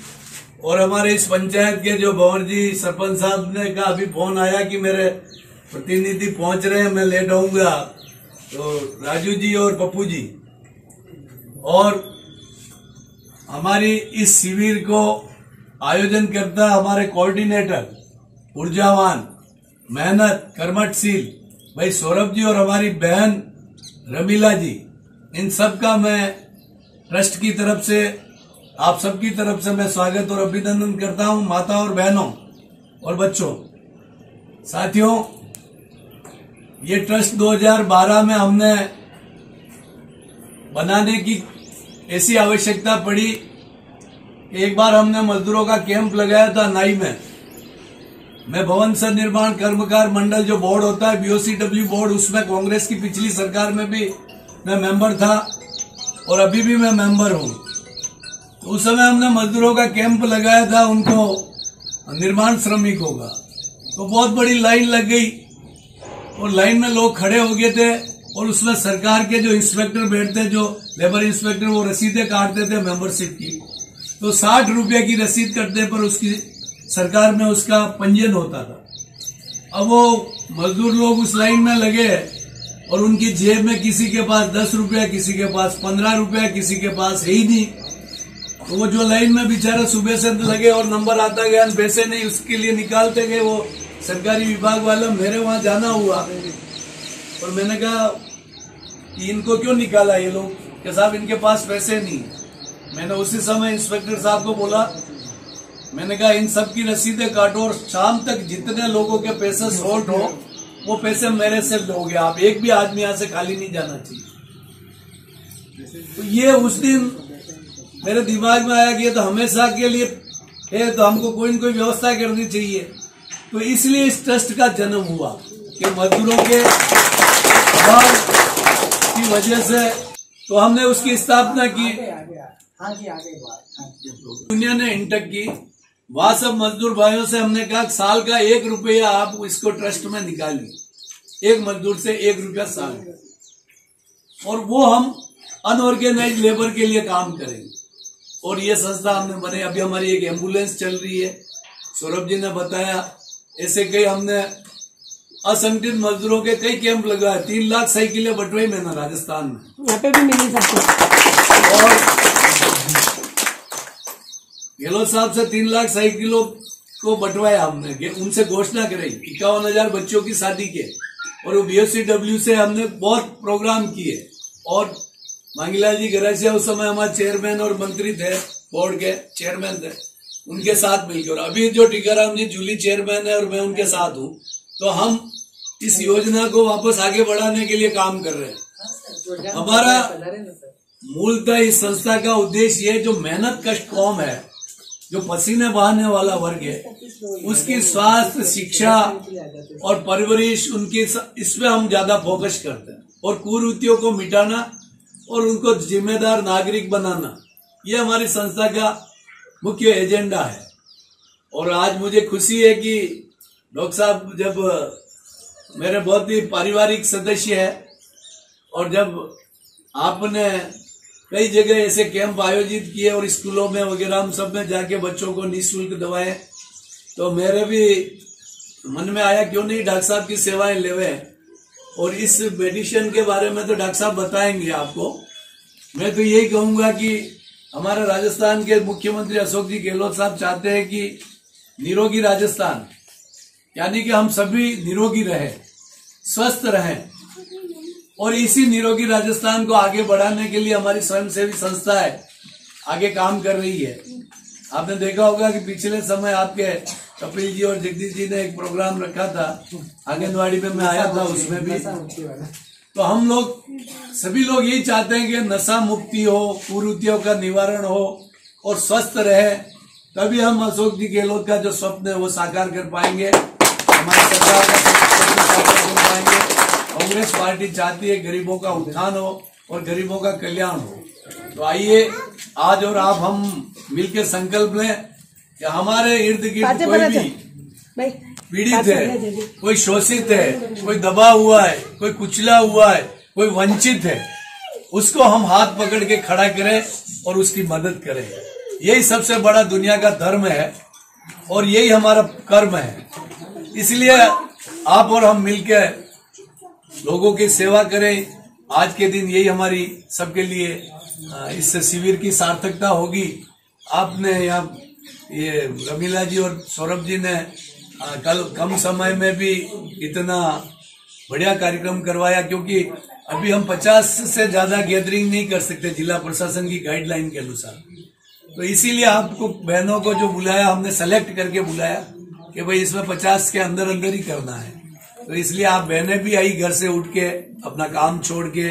और हमारे इस पंचायत के जो भंवर जी सरपंच साहब ने कहा अभी फोन आया कि मेरे प्रतिनिधि पहुंच रहे हैं, मैं लेट आऊंगा, तो राजू जी और पप्पू जी, और हमारी इस शिविर को आयोजन करता हमारे कोऑर्डिनेटर ऊर्जावान, मेहनत, कर्मठशील भाई सौरभ जी और हमारी बहन रमीला जी, इन सब का मैं ट्रस्ट की तरफ से, आप सबकी तरफ से मैं स्वागत और अभिनंदन करता हूं। माता और बहनों और बच्चों, साथियों, ये ट्रस्ट 2012 में हमने बनाने की ऐसी आवश्यकता पड़ी। एक बार हमने मजदूरों का कैंप लगाया था नाई में। मैं भवन सर निर्माण कर्मकार मंडल जो बोर्ड होता है, BOCW बोर्ड, उसमें कांग्रेस की पिछली सरकार में भी मैं मेंबर था और अभी भी मैं मेंबर हूं। तो उस समय हमने मजदूरों का कैंप लगाया था, उनको निर्माण श्रमिकों का, तो बहुत बड़ी लाइन लग गई और लाइन में लोग खड़े हो गए थे और उसमें सरकार के जो इंस्पेक्टर बैठते, जो लेबर इंस्पेक्टर, वो रसीदें काटते थे मेंबरशिप की, तो 60 रुपए की रसीद कटने पर उसकी सरकार में उसका पंजीयन होता था। अब वो मजदूर लोग उस लाइन में लगे और उनकी जेब में किसी के पास 10 रुपया, किसी के पास 15 रुपया, किसी के पास है ही नहीं। तो वो जो लाइन में बेचारा सुबह से लगे और नंबर आता गया, पैसे नहीं, उसके लिए निकालते गए वो सरकारी विभाग वाले। मेरे वहां जाना हुआ और मैंने कहा कि इनको क्यों निकाला ये लोग, कि साहब इनके पास पैसे नहीं। मैंने उसी समय इंस्पेक्टर साहब को बोला, मैंने कहा इन सब की रसीदें काटो और शाम तक जितने लोगों के पैसे शॉर्ट हो वो पैसे मेरे से लोगे आप, एक भी आदमी यहाँ से खाली नहीं जाना चाहिए। तो ये उस दिन मेरे दिमाग में आया कि ये तो हमेशा के लिए है, तो हमको कोई न कोई व्यवस्था करनी चाहिए। तो इसलिए इस ट्रस्ट का जन्म हुआ कि मजदूरों के अभाव की वजह से तो हमने उसकी स्थापना की। दुनिया ने इंटक की, वहां सब मजदूर भाइयों से हमने कहा साल का 1 रुपया आप इसको ट्रस्ट में निकालिए, एक मजदूर से 1 रुपया साल, और वो हम अनऑर्गेनाइज लेबर के लिए काम करेंगे। और ये संस्था हमने बने। अभी हमारी एक एम्बुलेंस चल रही है, सौरभ जी ने बताया, ऐसे कई हमने असंगठित मजदूरों के कई कैंप लगाए। 3 लाख साइकिलें बंटवाई मैंने राजस्थान में, यहाँ पे भी मिली सबको। और गहलोत साहब से 3 लाख साइकिलों को बंटवाया हमने, उनसे घोषणा कराई 51,000 बच्चों की शादी के। और वो BSCW से हमने बहुत प्रोग्राम किए। और मांगीलाल जी गरासिया उस समय हमारे चेयरमैन और मंत्री थे, बोर्ड के चेयरमैन थे, उनके साथ मिलकर। और अभी जो टीकाराम जी जूली चेयरमैन है और मैं उनके साथ हूँ, तो हम इस योजना को वापस आगे बढ़ाने के लिए काम कर रहे हैं। हमारा मूलतः इस संस्था का उद्देश्य ये, जो मेहनत कष्ट कौम है, जो पसीने बहाने वाला वर्ग है, उसकी स्वास्थ्य, शिक्षा और परवरिश, उनकी इस पे हम ज्यादा फोकस करते हैं। और कुरीतियों को मिटाना और उनको जिम्मेदार नागरिक बनाना, ये हमारी संस्था का मुख्य एजेंडा है। और आज मुझे खुशी है कि डॉक्टर साहब जब मेरे बहुत ही पारिवारिक सदस्य है, और जब आपने कई जगह ऐसे कैंप आयोजित किए और स्कूलों में वगैरह हम सब में जाके बच्चों को निःशुल्क दवाएं, तो मेरे भी मन में आया क्यों नहीं डॉक्टर साहब की सेवाएं लेवे। और इस मेडिसिन के बारे में तो डॉक्टर साहब बताएंगे आपको। मैं तो यही कहूंगा कि हमारे राजस्थान के मुख्यमंत्री अशोक जी गहलोत साहब चाहते हैं कि निरोगी राजस्थान, यानी कि हम सभी निरोगी रहे, स्वस्थ रहें। और इसी निरोगी राजस्थान को आगे बढ़ाने के लिए हमारी स्वयंसेवी संस्था है आगे काम कर रही है। आपने देखा होगा कि पिछले समय आपके कपिल जी और जगदीश जी ने एक प्रोग्राम रखा था आंगनवाड़ी में, मैं आया था उसमें भी। तो हम लोग सभी लोग यही चाहते हैं कि नशा मुक्ति हो, कुरीतियों का निवारण हो और स्वस्थ रहे, तभी हम अशोक जी गहलोत का जो स्वप्न है वो साकार कर पाएंगे, हमारी सरकार का साकार कर पाएंगे। कांग्रेस पार्टी चाहती है गरीबों का उत्थान हो और गरीबों का कल्याण हो। तो आइए आज और आप हम मिलकर संकल्प लें कि हमारे इर्द गिर्द कोई भी पीड़ित है, कोई शोषित है, कोई दबा हुआ है, कोई कुचला हुआ है, कोई वंचित है, उसको हम हाथ पकड़ के खड़ा करें और उसकी मदद करें। यही सबसे बड़ा दुनिया का धर्म है और यही हमारा कर्म है। इसलिए आप और हम मिलकर लोगों की सेवा करें। आज के दिन यही हमारी सबके लिए इस शिविर की सार्थकता होगी। आपने यहाँ ये रमीला जी और सौरभ जी ने कल कम समय में भी इतना बढ़िया कार्यक्रम करवाया, क्योंकि अभी हम 50 से ज्यादा गैदरिंग नहीं कर सकते जिला प्रशासन की गाइडलाइन के अनुसार। तो इसीलिए आपको बहनों को जो बुलाया, हमने सेलेक्ट करके बुलाया कि भाई इसमें 50 के अंदर अंदर ही करना है। तो इसलिए आप बहनें भी आई घर से उठ के अपना काम छोड़ के।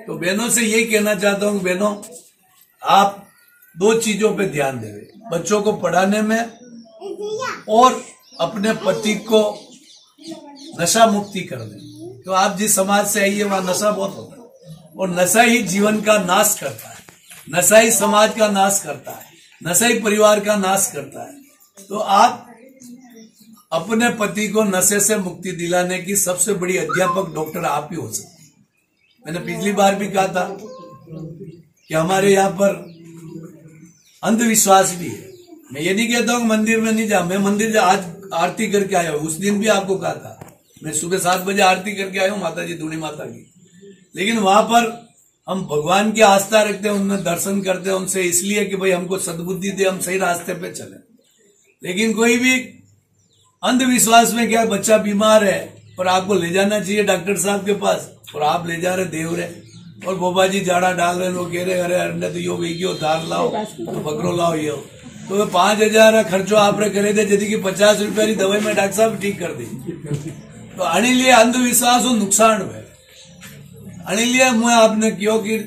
तो बहनों से यही कहना चाहता हूँ, बहनों आप 2 चीजों पे ध्यान दें, बच्चों को पढ़ाने में और अपने पति को नशा मुक्ति कर दें। तो आप जिस समाज से आइए वहां नशा बहुत होता है और नशा ही जीवन का नाश करता है, नशा ही समाज का नाश करता है, नशा ही परिवार का नाश करता है। तो आप अपने पति को नशे से मुक्ति दिलाने की सबसे बड़ी अध्यापक डॉक्टर आप ही हो सकते हैं। मैंने पिछली बार भी कहा था कि हमारे यहाँ पर अंधविश्वास भी है। मैं ये नहीं कहता हूँ कि मंदिर में नहीं जा, मैं मंदिर आज आरती करके आया हूँ। उस दिन भी आपको कहा था, मैं सुबह 7 बजे आरती करके आया हूँ माता जी धूनी माता की। लेकिन वहां पर हम भगवान की आस्था रखते हैं, उनमें दर्शन करते हैं उनसे, इसलिए कि भाई हमको सद्बुद्धि दे, हम सही रास्ते पे चले। लेकिन कोई भी अंधविश्वास में क्या, बच्चा बीमार है और आपको ले जाना चाहिए डॉक्टर साहब के पास, और आप ले जा रहे देवरे, और बोबा जी जाड़ा डाल रहे, लोग कह रहे अरे अरे तो यो गई धार लाओ तो बकरो लाओ ये, तो 5,000 खर्चो आप करे थे जैसे कि 50 रुपया की दवाई में डॉक्टर साहब ठीक कर दी। तो आने लिए अंधविश्वास और नुकसान है। आने लिए मैं आपने क्यों कि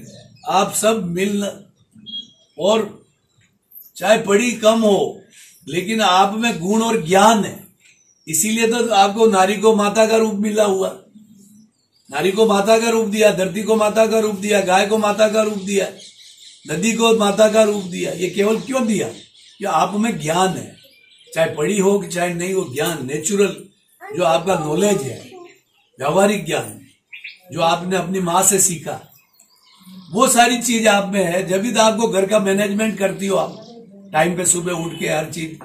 आप सब मिल, और चाहे पढ़ी कम हो लेकिन आप में गुण और ज्ञान है, इसीलिए तो आपको नारी को माता का रूप मिला हुआ। नारी को माता का रूप दिया, धरती को माता का रूप दिया, गाय को माता का रूप दिया, नदी को माता का रूप दिया। ये केवल क्यों दिया कि आप में ज्ञान है, चाहे पढ़ी हो कि चाहे नहीं हो, ज्ञान नेचुरल जो आपका नॉलेज है, व्यावहारिक ज्ञान जो आपने अपनी माँ से सीखा, वो सारी चीज आप में है। जब भी तो आपको घर का मैनेजमेंट करती हो आप, टाइम पे सुबह उठ के हर चीज,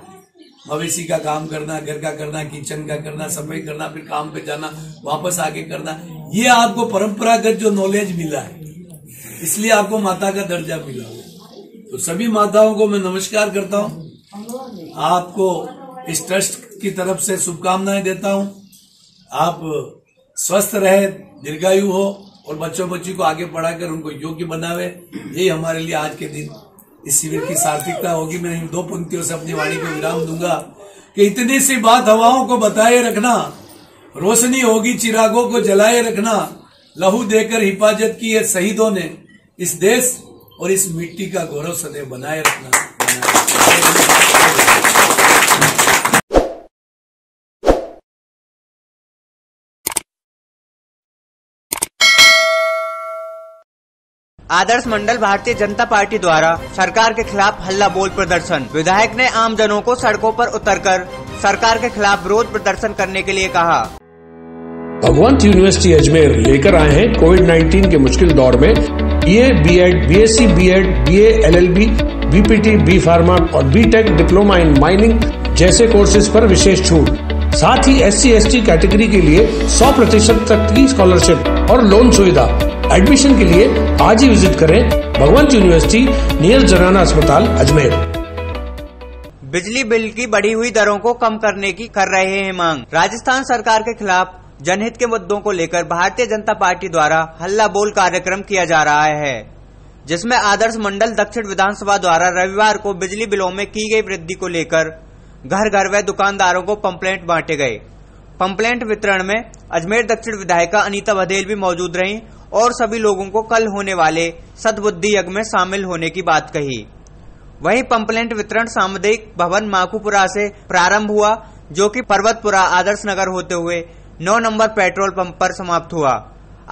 मवेशी का काम करना, घर का करना, किचन का करना, सफाई करना, फिर काम पे जाना, वापस आके करना, ये आपको परंपरागत जो नॉलेज मिला है, इसलिए आपको माता का दर्जा मिला है। तो सभी माताओं को मैं नमस्कार करता हूँ, आपको इस ट्रस्ट की तरफ से शुभकामनाएं देता हूँ। आप स्वस्थ रहे, दीर्घायु हो, और बच्चों बच्ची को आगे पढ़ाकर उनको योग्य बनावे, यही हमारे लिए आज के दिन इस शिविर की सार्थकता होगी। मैं इन 2 पंक्तियों से अपनी वाणी को विराम दूंगा कि इतनी सी बात हवाओं को बताए रखना, रोशनी होगी चिरागों को जलाए रखना, लहू देकर हिफाजत की है शहीदों ने, इस देश और इस मिट्टी का गौरव सदैव बनाए रखना। आदर्श मंडल भारतीय जनता पार्टी द्वारा सरकार के खिलाफ हल्ला बोल प्रदर्शन। विधायक ने आम जनों को सड़कों पर उतरकर सरकार के खिलाफ विरोध प्रदर्शन करने के लिए कहा। भगवंत यूनिवर्सिटी अजमेर लेकर आए हैं कोविड-19 के मुश्किल दौर में BA, BEd, BSc, BEd, BA, LLB, BPT, B pharma और बीटेक डिप्लोमा इन माइनिंग जैसे कोर्सेज पर विशेष छूट। साथ ही SC/ST कैटेगरी के लिए 100% तक की स्कॉलरशिप और लोन सुविधा। एडमिशन के लिए आज ही विजिट करें भगवंत यूनिवर्सिटी नियर जनाना अस्पताल अजमेर। बिजली बिल की बढ़ी हुई दरों को कम करने की कर रहे हैं मांग। राजस्थान सरकार के खिलाफ जनहित के मुद्दों को लेकर भारतीय जनता पार्टी द्वारा हल्ला बोल कार्यक्रम किया जा रहा है, जिसमें आदर्श मंडल दक्षिण विधानसभा द्वारा रविवार को बिजली बिलों में की गई वृद्धि को लेकर घर घर व दुकानदारों को पंपलेट बांटे गए। पंपलेट वितरण में अजमेर दक्षिण विधायिका अनीता बघेल भी मौजूद रहीं और सभी लोगों को कल होने वाले सद्बुद्धि यज्ञ में शामिल होने की बात कही। वहीं पंपलेट वितरण सामुदायिक भवन माखूपुरा से प्रारंभ हुआ, जो कि पर्वतपुरा आदर्श नगर होते हुए 9 नंबर पेट्रोल पंप पर समाप्त हुआ।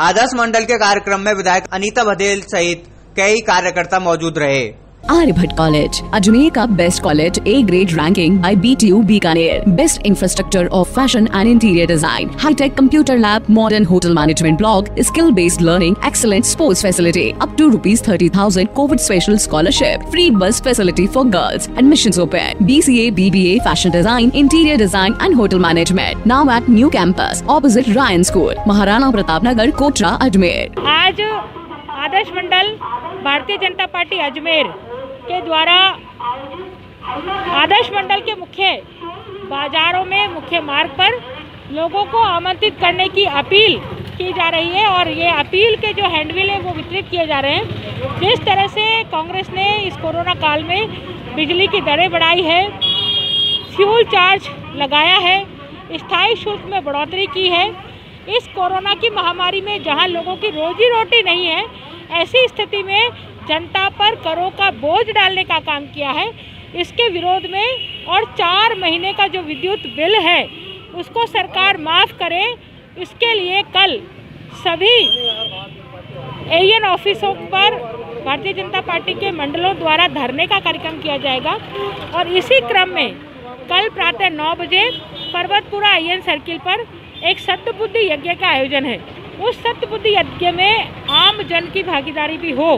आदर्श मंडल के कार्यक्रम में विधायक अनीता बघेल सहित कई कार्यकर्ता मौजूद रहे। आर्यभट्ट कॉलेज, अजमेर का best college, A grade ranking by BTU Bikaner, best infrastructure of fashion and interior design, high tech computer lab, modern hotel management block, skill based learning, excellent sports facility, up to ₹30,000 Covid special scholarship, free bus facility for girls, admissions open, BCA, BBA, fashion design, interior design and hotel management, now at new campus opposite Ryan school, Maharana Pratap Nagar, Kotra, Ajmer. आज आदर्श मंडल Bharatiya Janata party Ajmer के द्वारा आदर्श मंडल के मुख्य बाजारों में, मुख्य मार्ग पर लोगों को आमंत्रित करने की अपील की जा रही है और ये अपील के जो हैंडबिल है वो वितरित किए जा रहे हैं। जिस तरह से कांग्रेस ने इस कोरोना काल में बिजली की दरें बढ़ाई है, फ्यूल चार्ज लगाया है, स्थायी शुल्क में बढ़ोतरी की है, इस कोरोना की महामारी में जहां लोगों की रोजी रोटी नहीं है, ऐसी स्थिति में जनता पर करों का बोझ डालने का काम किया है। इसके विरोध में और 4 महीने का जो विद्युत बिल है उसको सरकार माफ़ करे, इसके लिए कल सभी AN ऑफिसों पर भारतीय जनता पार्टी के मंडलों द्वारा धरने का कार्यक्रम किया जाएगा। और इसी क्रम में कल प्रातः 9 बजे पर्वतपुरा AN सर्किल पर एक सद्बुद्धि यज्ञ का आयोजन है। उस सत्यबुद्धि यज्ञ में आम जन की भागीदारी भी हो,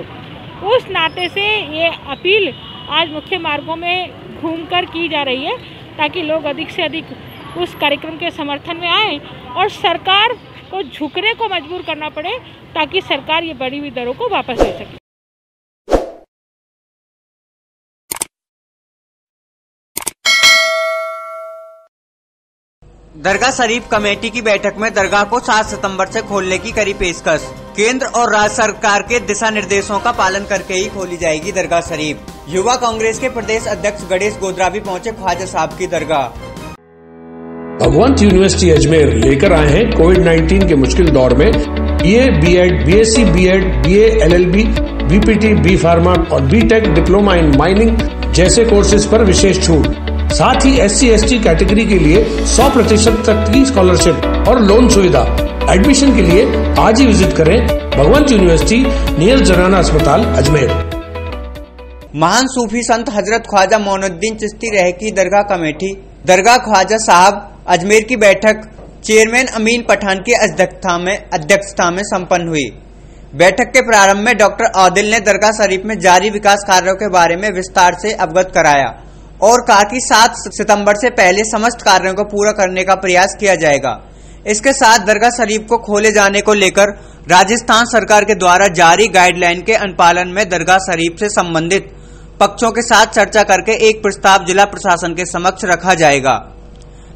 उस नाते से ये अपील आज मुख्य मार्गों में घूमकर की जा रही है, ताकि लोग अधिक से अधिक उस कार्यक्रम के समर्थन में आएँ और सरकार को झुकने को मजबूर करना पड़े, ताकि सरकार ये बढ़ी हुई दरों को वापस ले सके। दरगाह शरीफ कमेटी की बैठक में दरगाह को 7 सितंबर से खोलने की करी पेशकश। केंद्र और राज्य सरकार के दिशा निर्देशों का पालन करके ही खोली जाएगी दरगाह शरीफ। युवा कांग्रेस के प्रदेश अध्यक्ष गणेश गोदरा भी पहुंचे ख्वाजा साहब की दरगाह। भगवंत यूनिवर्सिटी अजमेर लेकर आए हैं कोविड-19 के मुश्किल दौर में BA, BEd, BSc, BEd, BA, LLB, BPT, B pharma और बीटेक डिप्लोमा इन माइनिंग जैसे कोर्सेज पर विशेष छूट। साथ ही SC/ST कैटेगरी के लिए 100% तक की स्कॉलरशिप और लोन सुविधा। एडमिशन के लिए आज ही विजिट करें भगवंत यूनिवर्सिटी नियर जनाना अस्पताल अजमेर। महान सूफी संत हजरत ख्वाजा मोइनुद्दीन चिश्ती रहे की दरगाह कमेटी दरगाह ख्वाजा साहब अजमेर की बैठक चेयरमैन अमीन पठान की अध्यक्षता में संपन्न हुई। बैठक के प्रारंभ में डॉक्टर आदिल ने दरगाह शरीफ में जारी विकास कार्यों के बारे में विस्तार से अवगत कराया और कहा कि 7 सितंबर से पहले समस्त कार्यों को पूरा करने का प्रयास किया जाएगा। इसके साथ दरगाह शरीफ को खोले जाने को लेकर राजस्थान सरकार के द्वारा जारी गाइडलाइन के अनुपालन में दरगाह शरीफ से संबंधित पक्षों के साथ चर्चा करके एक प्रस्ताव जिला प्रशासन के समक्ष रखा जाएगा।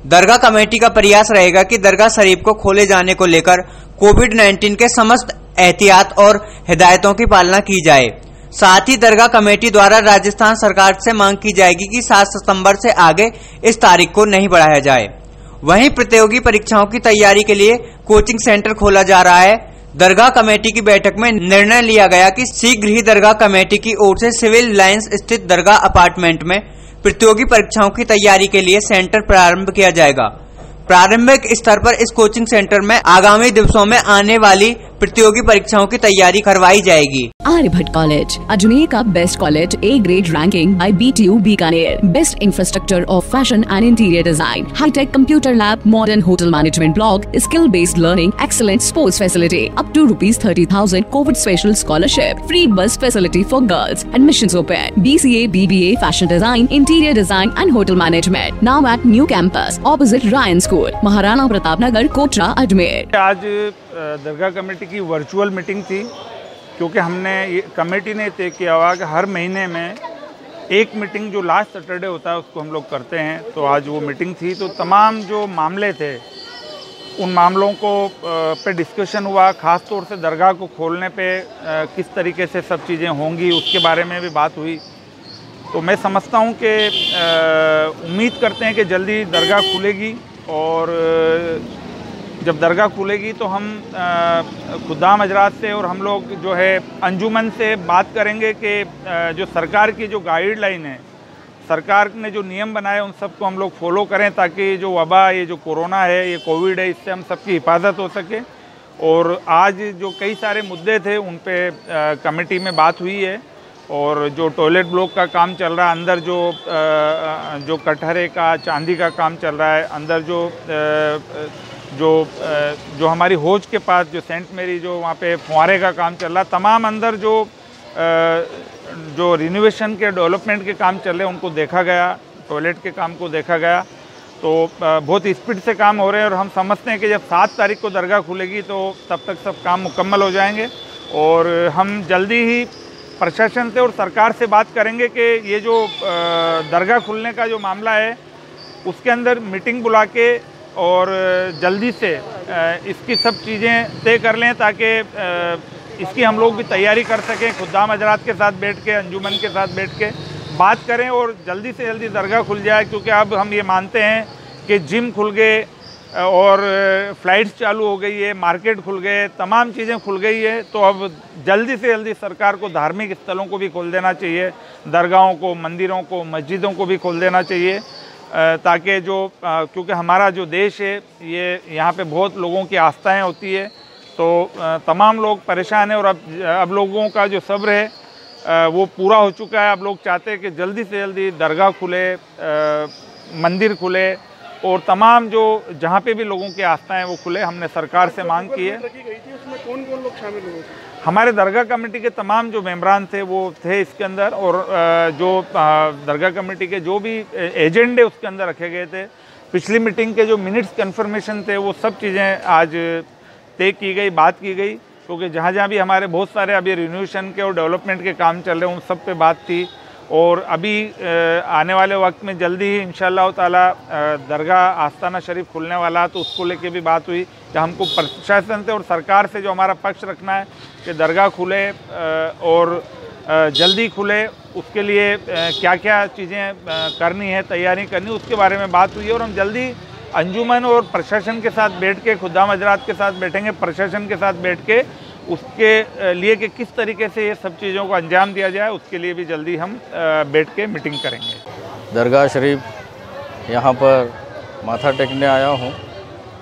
दरगाह कमेटी का प्रयास रहेगा कि दरगाह शरीफ को खोले जाने को लेकर कोविड-19 के समस्त एहतियात और हिदायतों की पालना की जाए। साथ ही दरगाह कमेटी द्वारा राजस्थान सरकार से मांग की जाएगी कि 7 सितंबर से आगे इस तारीख को नहीं बढ़ाया जाए। वहीं प्रतियोगी परीक्षाओं की तैयारी के लिए कोचिंग सेंटर खोला जा रहा है। दरगाह कमेटी की बैठक में निर्णय लिया गया कि शीघ्र ही दरगाह कमेटी की ओर से सिविल लाइंस स्थित दरगाह अपार्टमेंट में प्रतियोगी परीक्षाओं की तैयारी के लिए सेंटर प्रारंभ किया जाएगा। प्रारंभिक स्तर पर इस कोचिंग सेंटर में आगामी दिवसों में आने वाली प्रतियोगी परीक्षाओं की तैयारी करवाई जाएगी। आर्यभट्ट कॉलेज, अजमेर का best college, A grade ranking by BTU Bikaner, best infrastructure of fashion and interior design, high tech computer lab, modern hotel management block, skill based learning, excellent sports facility, up to ₹30,000 Covid special scholarship, free bus facility for girls, admissions open, BCA, BBA, fashion design, interior design and hotel management, now at new campus opposite Ryan school, Maharana Pratap Nagar, Kotra, Ajmer. आज Dargah committee की virtual meeting थी, क्योंकि committee ने तय किया हुआ कि हर महीने में एक मीटिंग जो लास्ट सैटरडे होता है उसको हम लोग करते हैं। तो आज वो मीटिंग थी, तो तमाम जो मामले थे उन मामलों को पे डिस्कशन हुआ। ख़ास तौर से दरगाह को खोलने पे किस तरीके से सब चीज़ें होंगी उसके बारे में भी बात हुई। तो मैं समझता हूँ कि उम्मीद करते हैं कि जल्दी दरगाह खुलेगी, और जब दरगाह खुलेगी तो हम खुदाम हजरात से और हम लोग जो है अंजुमन से बात करेंगे कि जो सरकार की जो गाइडलाइन है, सरकार ने जो नियम बनाए उन सबको हम लोग फॉलो करें, ताकि जो वबा, ये जो कोरोना है, ये कोविड है, इससे हम सबकी हिफाजत हो सके। और आज जो कई सारे मुद्दे थे उन पे कमेटी में बात हुई है, और जो टॉयलेट ब्लॉक का काम चल रहा है, अंदर जो कटहरे का, चांदी का काम चल रहा है, अंदर जो हमारी हौज के पास जो सेंट मेरी जो वहाँ पे फुहारे का काम चल रहा है, तमाम अंदर जो रिनोवेशन के, डेवलपमेंट के काम चल रहे हैं उनको देखा गया, टॉयलेट के काम को देखा गया। तो बहुत स्पीड से काम हो रहे हैं, और हम समझते हैं कि जब 7 तारीख को दरगाह खुलेगी तो तब तक सब काम मुकम्मल हो जाएंगे। और हम जल्दी ही प्रशासन से और सरकार से बात करेंगे कि ये जो दरगाह खुलने का जो मामला है उसके अंदर मीटिंग बुला के और जल्दी से इसकी सब चीज़ें तय कर लें, ताकि इसकी हम लोग भी तैयारी कर सकें। खुद्दाम हजरात के साथ बैठ के, अंजुमन के साथ बैठ के बात करें और जल्दी से जल्दी दरगाह खुल जाए। क्योंकि अब हम ये मानते हैं कि जिम खुल गए और फ़्लाइट्स चालू हो गई है, मार्केट खुल गए, तमाम चीज़ें खुल गई है। तो अब जल्दी से जल्दी सरकार को धार्मिक स्थलों को भी खोल देना चाहिए, दरगाहों को, मंदिरों को, मस्जिदों को भी खोल देना चाहिए, ताकि क्योंकि हमारा जो देश है ये यहाँ पे बहुत लोगों की आस्थाएं होती है। तो तमाम लोग परेशान हैं, और अब लोगों का जो सब्र है वो पूरा हो चुका है। अब लोग चाहते हैं कि जल्दी से जल्दी दरगाह खुले, मंदिर खुले, और तमाम जो जहाँ पे भी लोगों की आस्थाएं वो खुले। हमने सरकार से मांग की है। उसमें कौन कौन लोग शामिल हुए? हमारे दरगाह कमेटी के तमाम जो मेंबरान थे वो थे इसके अंदर, और जो दरगाह कमेटी के जो भी एजेंडे उसके अंदर रखे गए थे, पिछली मीटिंग के जो मिनट्स कन्फर्मेशन थे, वो सब चीज़ें आज तय की गई, बात की गई। क्योंकि जहाँ जहाँ भी हमारे बहुत सारे अभी रिन्यूएशन के और डेवलपमेंट के काम चल रहे हैं, उन सब पे बात थी। और अभी आने वाले वक्त में जल्दी ही इंशाअल्लाह ताला दरगाह आस्ताना शरीफ खुलने वाला, तो उसको लेके भी बात हुई कि हमको प्रशासन से और सरकार से जो हमारा पक्ष रखना है कि दरगाह खुले और जल्दी खुले, उसके लिए क्या क्या चीज़ें करनी है, तैयारी करनी, उसके बारे में बात हुई है। और हम जल्दी अंजुमन और प्रशासन के साथ बैठ के, खुदाम हजरात के साथ बैठेंगे, प्रशासन के साथ बैठ के उसके लिए कि किस तरीके से ये सब चीज़ों को अंजाम दिया जाए, उसके लिए भी जल्दी हम बैठ के मीटिंग करेंगे। दरगाह शरीफ यहाँ पर माथा टेकने आया हूँ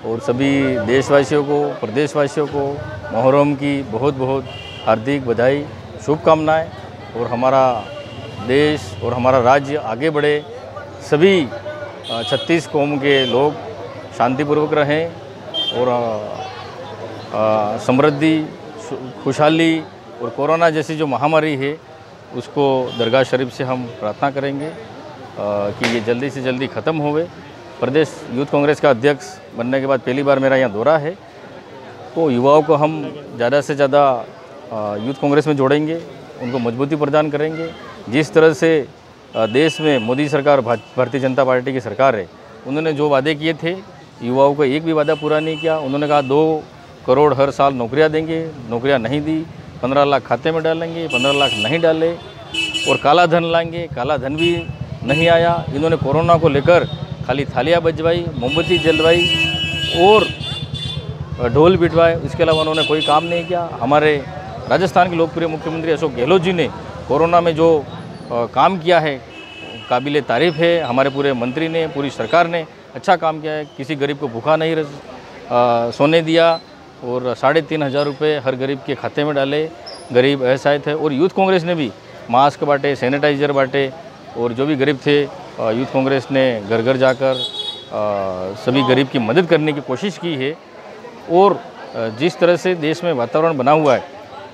और सभी देशवासियों को, प्रदेशवासियों को मुहर्रम की बहुत बहुत हार्दिक बधाई, शुभकामनाएं। और हमारा देश और हमारा राज्य आगे बढ़े, सभी 36 कौम के लोग शांतिपूर्वक रहें और समृद्धि, खुशहाली और कोरोना जैसी जो महामारी है उसको दरगाह शरीफ से हम प्रार्थना करेंगे कि ये जल्दी से जल्दी ख़त्म होवे। प्रदेश यूथ कांग्रेस का अध्यक्ष बनने के बाद पहली बार मेरा यहाँ दौरा है, तो युवाओं को हम ज़्यादा से ज़्यादा यूथ कांग्रेस में जोड़ेंगे, उनको मजबूती प्रदान करेंगे। जिस तरह से देश में मोदी सरकार, भारतीय जनता पार्टी की सरकार है, उन्होंने जो वादे किए थे युवाओं को एक भी वादा पूरा नहीं किया। उन्होंने कहा 2 करोड़ हर साल नौकरियां देंगे, नौकरियां नहीं दी। 15 लाख खाते में डालेंगे, 15 लाख नहीं डाले। और काला धन लाएंगे, काला धन भी नहीं आया। इन्होंने कोरोना को लेकर खाली थालियां बजवाई, मोमबत्ती जलवाई और ढोल पिटवाए, इसके अलावा उन्होंने कोई काम नहीं किया। हमारे राजस्थान के लोकप्रिय मुख्यमंत्री अशोक गहलोत जी ने कोरोना में जो काम किया है काबिले तारीफ़ है। हमारे पूरे मंत्री ने, पूरी सरकार ने अच्छा काम किया है। किसी गरीब को भूखा नहीं सोने दिया और 3,500 रुपये हर गरीब के खाते में डाले, गरीब असहाय थे। और यूथ कांग्रेस ने भी मास्क बांटे, सैनिटाइज़र बांटे, और जो भी गरीब थे यूथ कांग्रेस ने घर घर जाकर सभी गरीब की मदद करने की कोशिश की है। और जिस तरह से देश में वातावरण बना हुआ है,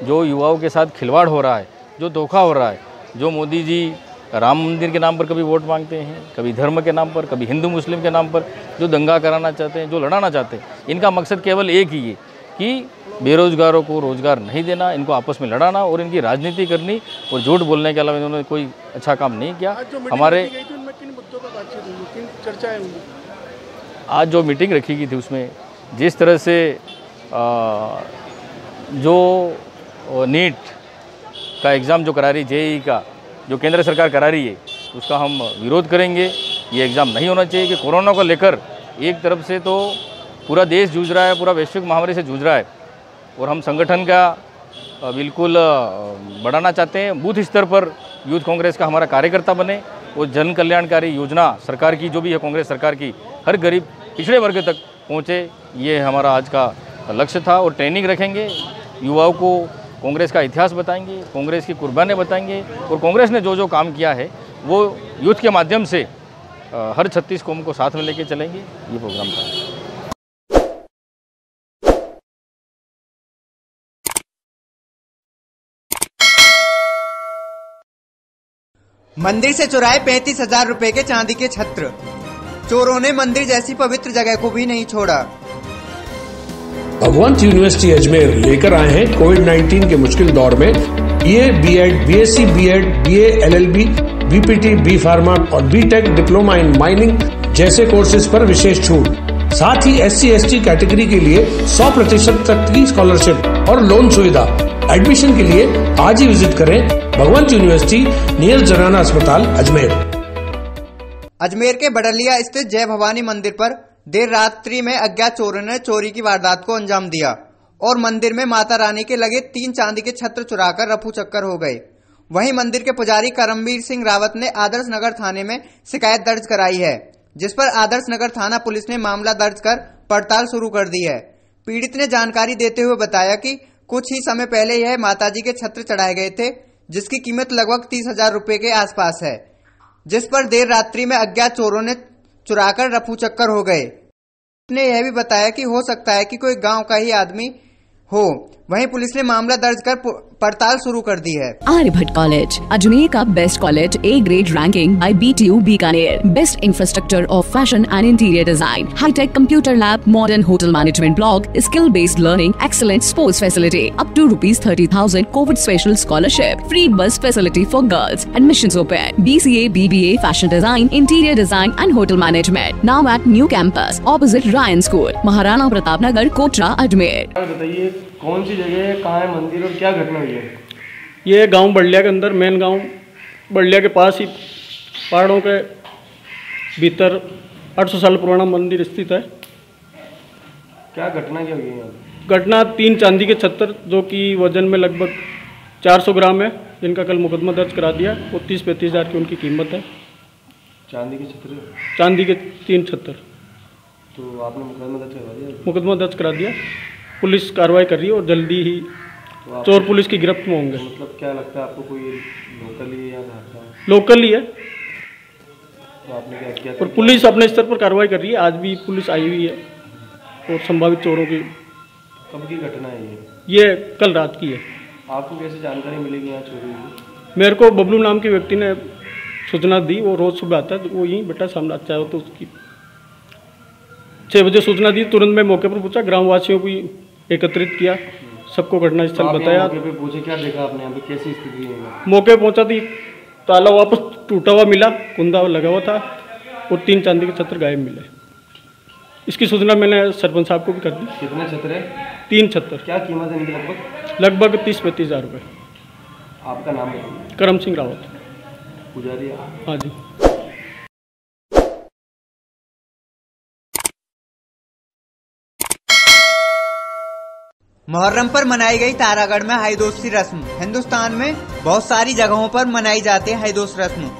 जो युवाओं के साथ खिलवाड़ हो रहा है, जो धोखा हो रहा है, जो मोदी जी राम मंदिर के नाम पर कभी वोट मांगते हैं, कभी धर्म के नाम पर, कभी हिंदू मुस्लिम के नाम पर जो दंगा कराना चाहते हैं, जो लड़ाना चाहते हैं, इनका मकसद केवल एक ही है कि बेरोजगारों को रोजगार नहीं देना, इनको आपस में लड़ाना और इनकी राजनीति करनी और झूठ बोलने के अलावा इन्होंने कोई अच्छा काम नहीं किया। हमारे आज जो मीटिंग रखी गई थी उसमें जिस तरह से जो नीट का एग्ज़ाम जो करा रही, जेईई का जो केंद्र सरकार करा रही है, उसका हम विरोध करेंगे। ये एग्ज़ाम नहीं होना चाहिए कि कोरोना को लेकर एक तरफ से तो पूरा देश जूझ रहा है, पूरा वैश्विक महामारी से जूझ रहा है और हम संगठन का बिल्कुल बढ़ाना चाहते हैं। बूथ स्तर पर यूथ कांग्रेस का हमारा कार्यकर्ता बने और जन कल्याणकारी योजना सरकार की जो भी है, कांग्रेस सरकार की, हर गरीब पिछड़े वर्ग तक पहुँचे, ये हमारा आज का लक्ष्य था। और ट्रेनिंग रखेंगे, युवाओं को कांग्रेस का इतिहास बताएंगे, कांग्रेस की कुर्बानियाँ बताएंगे और कांग्रेस ने जो जो काम किया है वो यूथ के माध्यम से हर 36 कौम को साथ में लेके चलेंगे। ये प्रोग्राम था। मंदिर से चुराए 35,000 रुपए के चांदी के छत्र। चोरों ने मंदिर जैसी पवित्र जगह को भी नहीं छोड़ा। भगवंत यूनिवर्सिटी अजमेर लेकर आए हैं कोविड-19 के मुश्किल दौर में BA, BEd, BSc, BEd, BA, LLB, BPT, B pharma और बीटेक डिप्लोमा इन माइनिंग जैसे कोर्सेज पर विशेष छूट। साथ ही SC/ST कैटेगरी के लिए 100% तक की स्कॉलरशिप और लोन सुविधा। एडमिशन के लिए आज ही विजिट करें भगवंत यूनिवर्सिटी नियर जनाना अस्पताल अजमेर। अजमेर के बडलिया स्थित जय भवानी मंदिर पर देर रात्रि में अज्ञात चोरों ने चोरी की वारदात को अंजाम दिया और मंदिर में माता रानी के लगे 3 चांदी के छत्र चुराकर रफू चक्कर हो गए। वहीं मंदिर के पुजारी करमवीर सिंह रावत ने आदर्श नगर थाने में शिकायत दर्ज कराई है, जिस पर आदर्श नगर थाना पुलिस ने मामला दर्ज कर पड़ताल शुरू कर दी है। पीड़ित ने जानकारी देते हुए बताया कि कुछ ही समय पहले यह माताजी के छत्र चढ़ाए गए थे, जिसकी कीमत लगभग 30,000 रुपए के आसपास है, जिस पर देर रात्रि में अज्ञात चोरों ने चुराकर रफू चक्कर हो गए। ने यह भी बताया कि हो सकता है कि कोई गांव का ही आदमी हो। वहीं पुलिस ने मामला दर्ज कर पड़ताल शुरू कर दी है। आर्यभट्ट कॉलेज, अजमेर का best college, A grade ranking by BTU Bikaner, best infrastructure of fashion and interior design, high tech computer lab, modern hotel management block, skill based learning, excellent sports facility, up to ₹30,000 Covid special scholarship, free bus facility for girls, admissions open, BCA, BBA, fashion design, interior design and hotel management, now at new campus opposite Ryan school, Maharana Pratap Nagar, Kotra, Ajmer. बताइए कौन सी जगह है, कहाँ है मंदिर और क्या घटना हुई है? ये गांव बड़लिया के अंदर, मेन गांव बड़लिया के पास ही पहाड़ों के भीतर 800 साल पुराना मंदिर स्थित है। क्या घटना क्या हुई है? घटना 3 चांदी के छत्तर जो कि वजन में लगभग 400 ग्राम है, जिनका कल मुकदमा दर्ज करा दिया। वो 30-35 हज़ार की उनकी कीमत है। चांदी के छत्तर? चांदी के 3 छत्तर। तो आपने मुकदमा दर्ज करवा दिया? मुकदमा दर्ज करा दिया। पुलिस कार्रवाई कर रही है और जल्दी ही तो चोर पुलिस की गिरफ्त में होंगे। मतलब क्या लगता है आपको, कोई लोकल ही है या बाहर का? लोकल ही है। तो आपने क्या किया? और पुलिस अपने स्तर पर कार्रवाई कर रही है। आज भी पुलिस आई हुई है और संभावित चोरों की। कब की घटना है ये कल रात की है। आपको कैसे जानकारी मिलेगी यहाँ चोरी हुई? मेरे को बबलू नाम के व्यक्ति ने सूचना दी। वो रोज़ सुबह आता है, तो वो यहीं बेटा सामने अच्छा हो तो उसकी 6 बजे सूचना दी। तुरंत मैं मौके पर पहुंचा, ग्रामवासियों को एकत्रित किया, सबको घटना स्थल बताया। मौके पे पूछे, क्या देखा आपने यहाँ पे, कैसी स्थिति है? मौके पहुंचा तो ताला वापस टूटा हुआ मिला, कुंदा लगा हुआ था और 3 चांदी के छत्र गायब मिले। इसकी सूचना मैंने सरपंच साहब को भी कर दी। कितने छत्र है? 3 छत्र। क्या कीमत है इनकी? लगभग 30-35 हज़ार रुपये। आपका नाम है? करम सिंह रावत। पुजारी? हाँ जी। मुहर्रम पर मनाई गई तारागढ़ में हाईदोस की रस्म। हिंदुस्तान में बहुत सारी जगहों पर मनाई जाती है हाईदोस रस्म।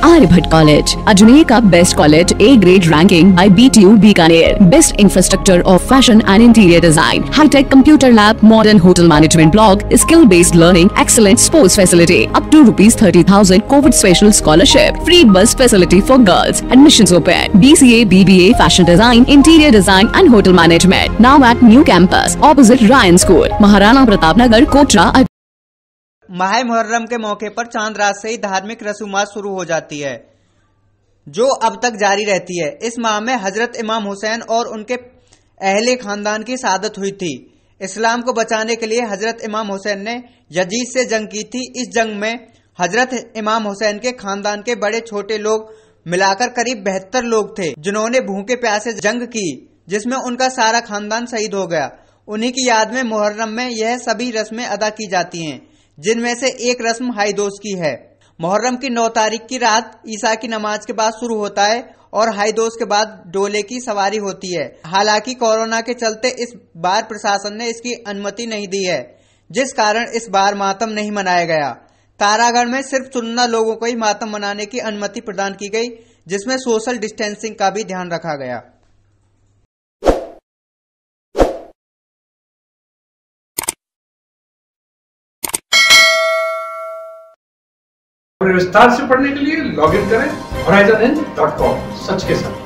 आर्यभट्ट कॉलेज, अजमेर का best college, A grade ranking by BTU Bikaner, best infrastructure of fashion and interior design, high tech computer lab, modern hotel management block, skill based learning, excellent sports facility, up to ₹30,000 Covid special scholarship, free bus facility for girls, admissions open, BCA, BBA, fashion design, interior design and hotel management, now at new campus opposite Ryan school, Maharana Pratap Nagar, Kotra. माह मुहर्रम के मौके पर चांद रात से ही धार्मिक रसूमात शुरू हो जाती है, जो अब तक जारी रहती है। इस माह में हजरत इमाम हुसैन और उनके अहले खानदान की शहादत हुई थी। इस्लाम को बचाने के लिए हजरत इमाम हुसैन ने यजीद से जंग की थी। इस जंग में हजरत इमाम हुसैन के खानदान के बड़े छोटे लोग मिलाकर करीब 72 लोग थे, जिन्होंने भूखे प्यासे जंग की, जिसमें उनका सारा खानदान शहीद हो गया। उन्हीं की याद में मुहर्रम में यह सभी रस्में अदा की जाती हैं, जिनमें से एक रस्म हाईदोस की है। मुहर्रम की 9 तारीख की रात ईसा की नमाज के बाद शुरू होता है और हाईदोस के बाद डोले की सवारी होती है। हालांकि कोरोना के चलते इस बार प्रशासन ने इसकी अनुमति नहीं दी है, जिस कारण इस बार मातम नहीं मनाया गया। तारागढ़ में सिर्फ चुनिंदा लोगों को ही मातम मनाने की अनुमति प्रदान की गई, जिसमें सोशल डिस्टेंसिंग का भी ध्यान रखा गया। विस्तार से पढ़ने के लिए लॉगिन करें horizonn.com, सच के साथ।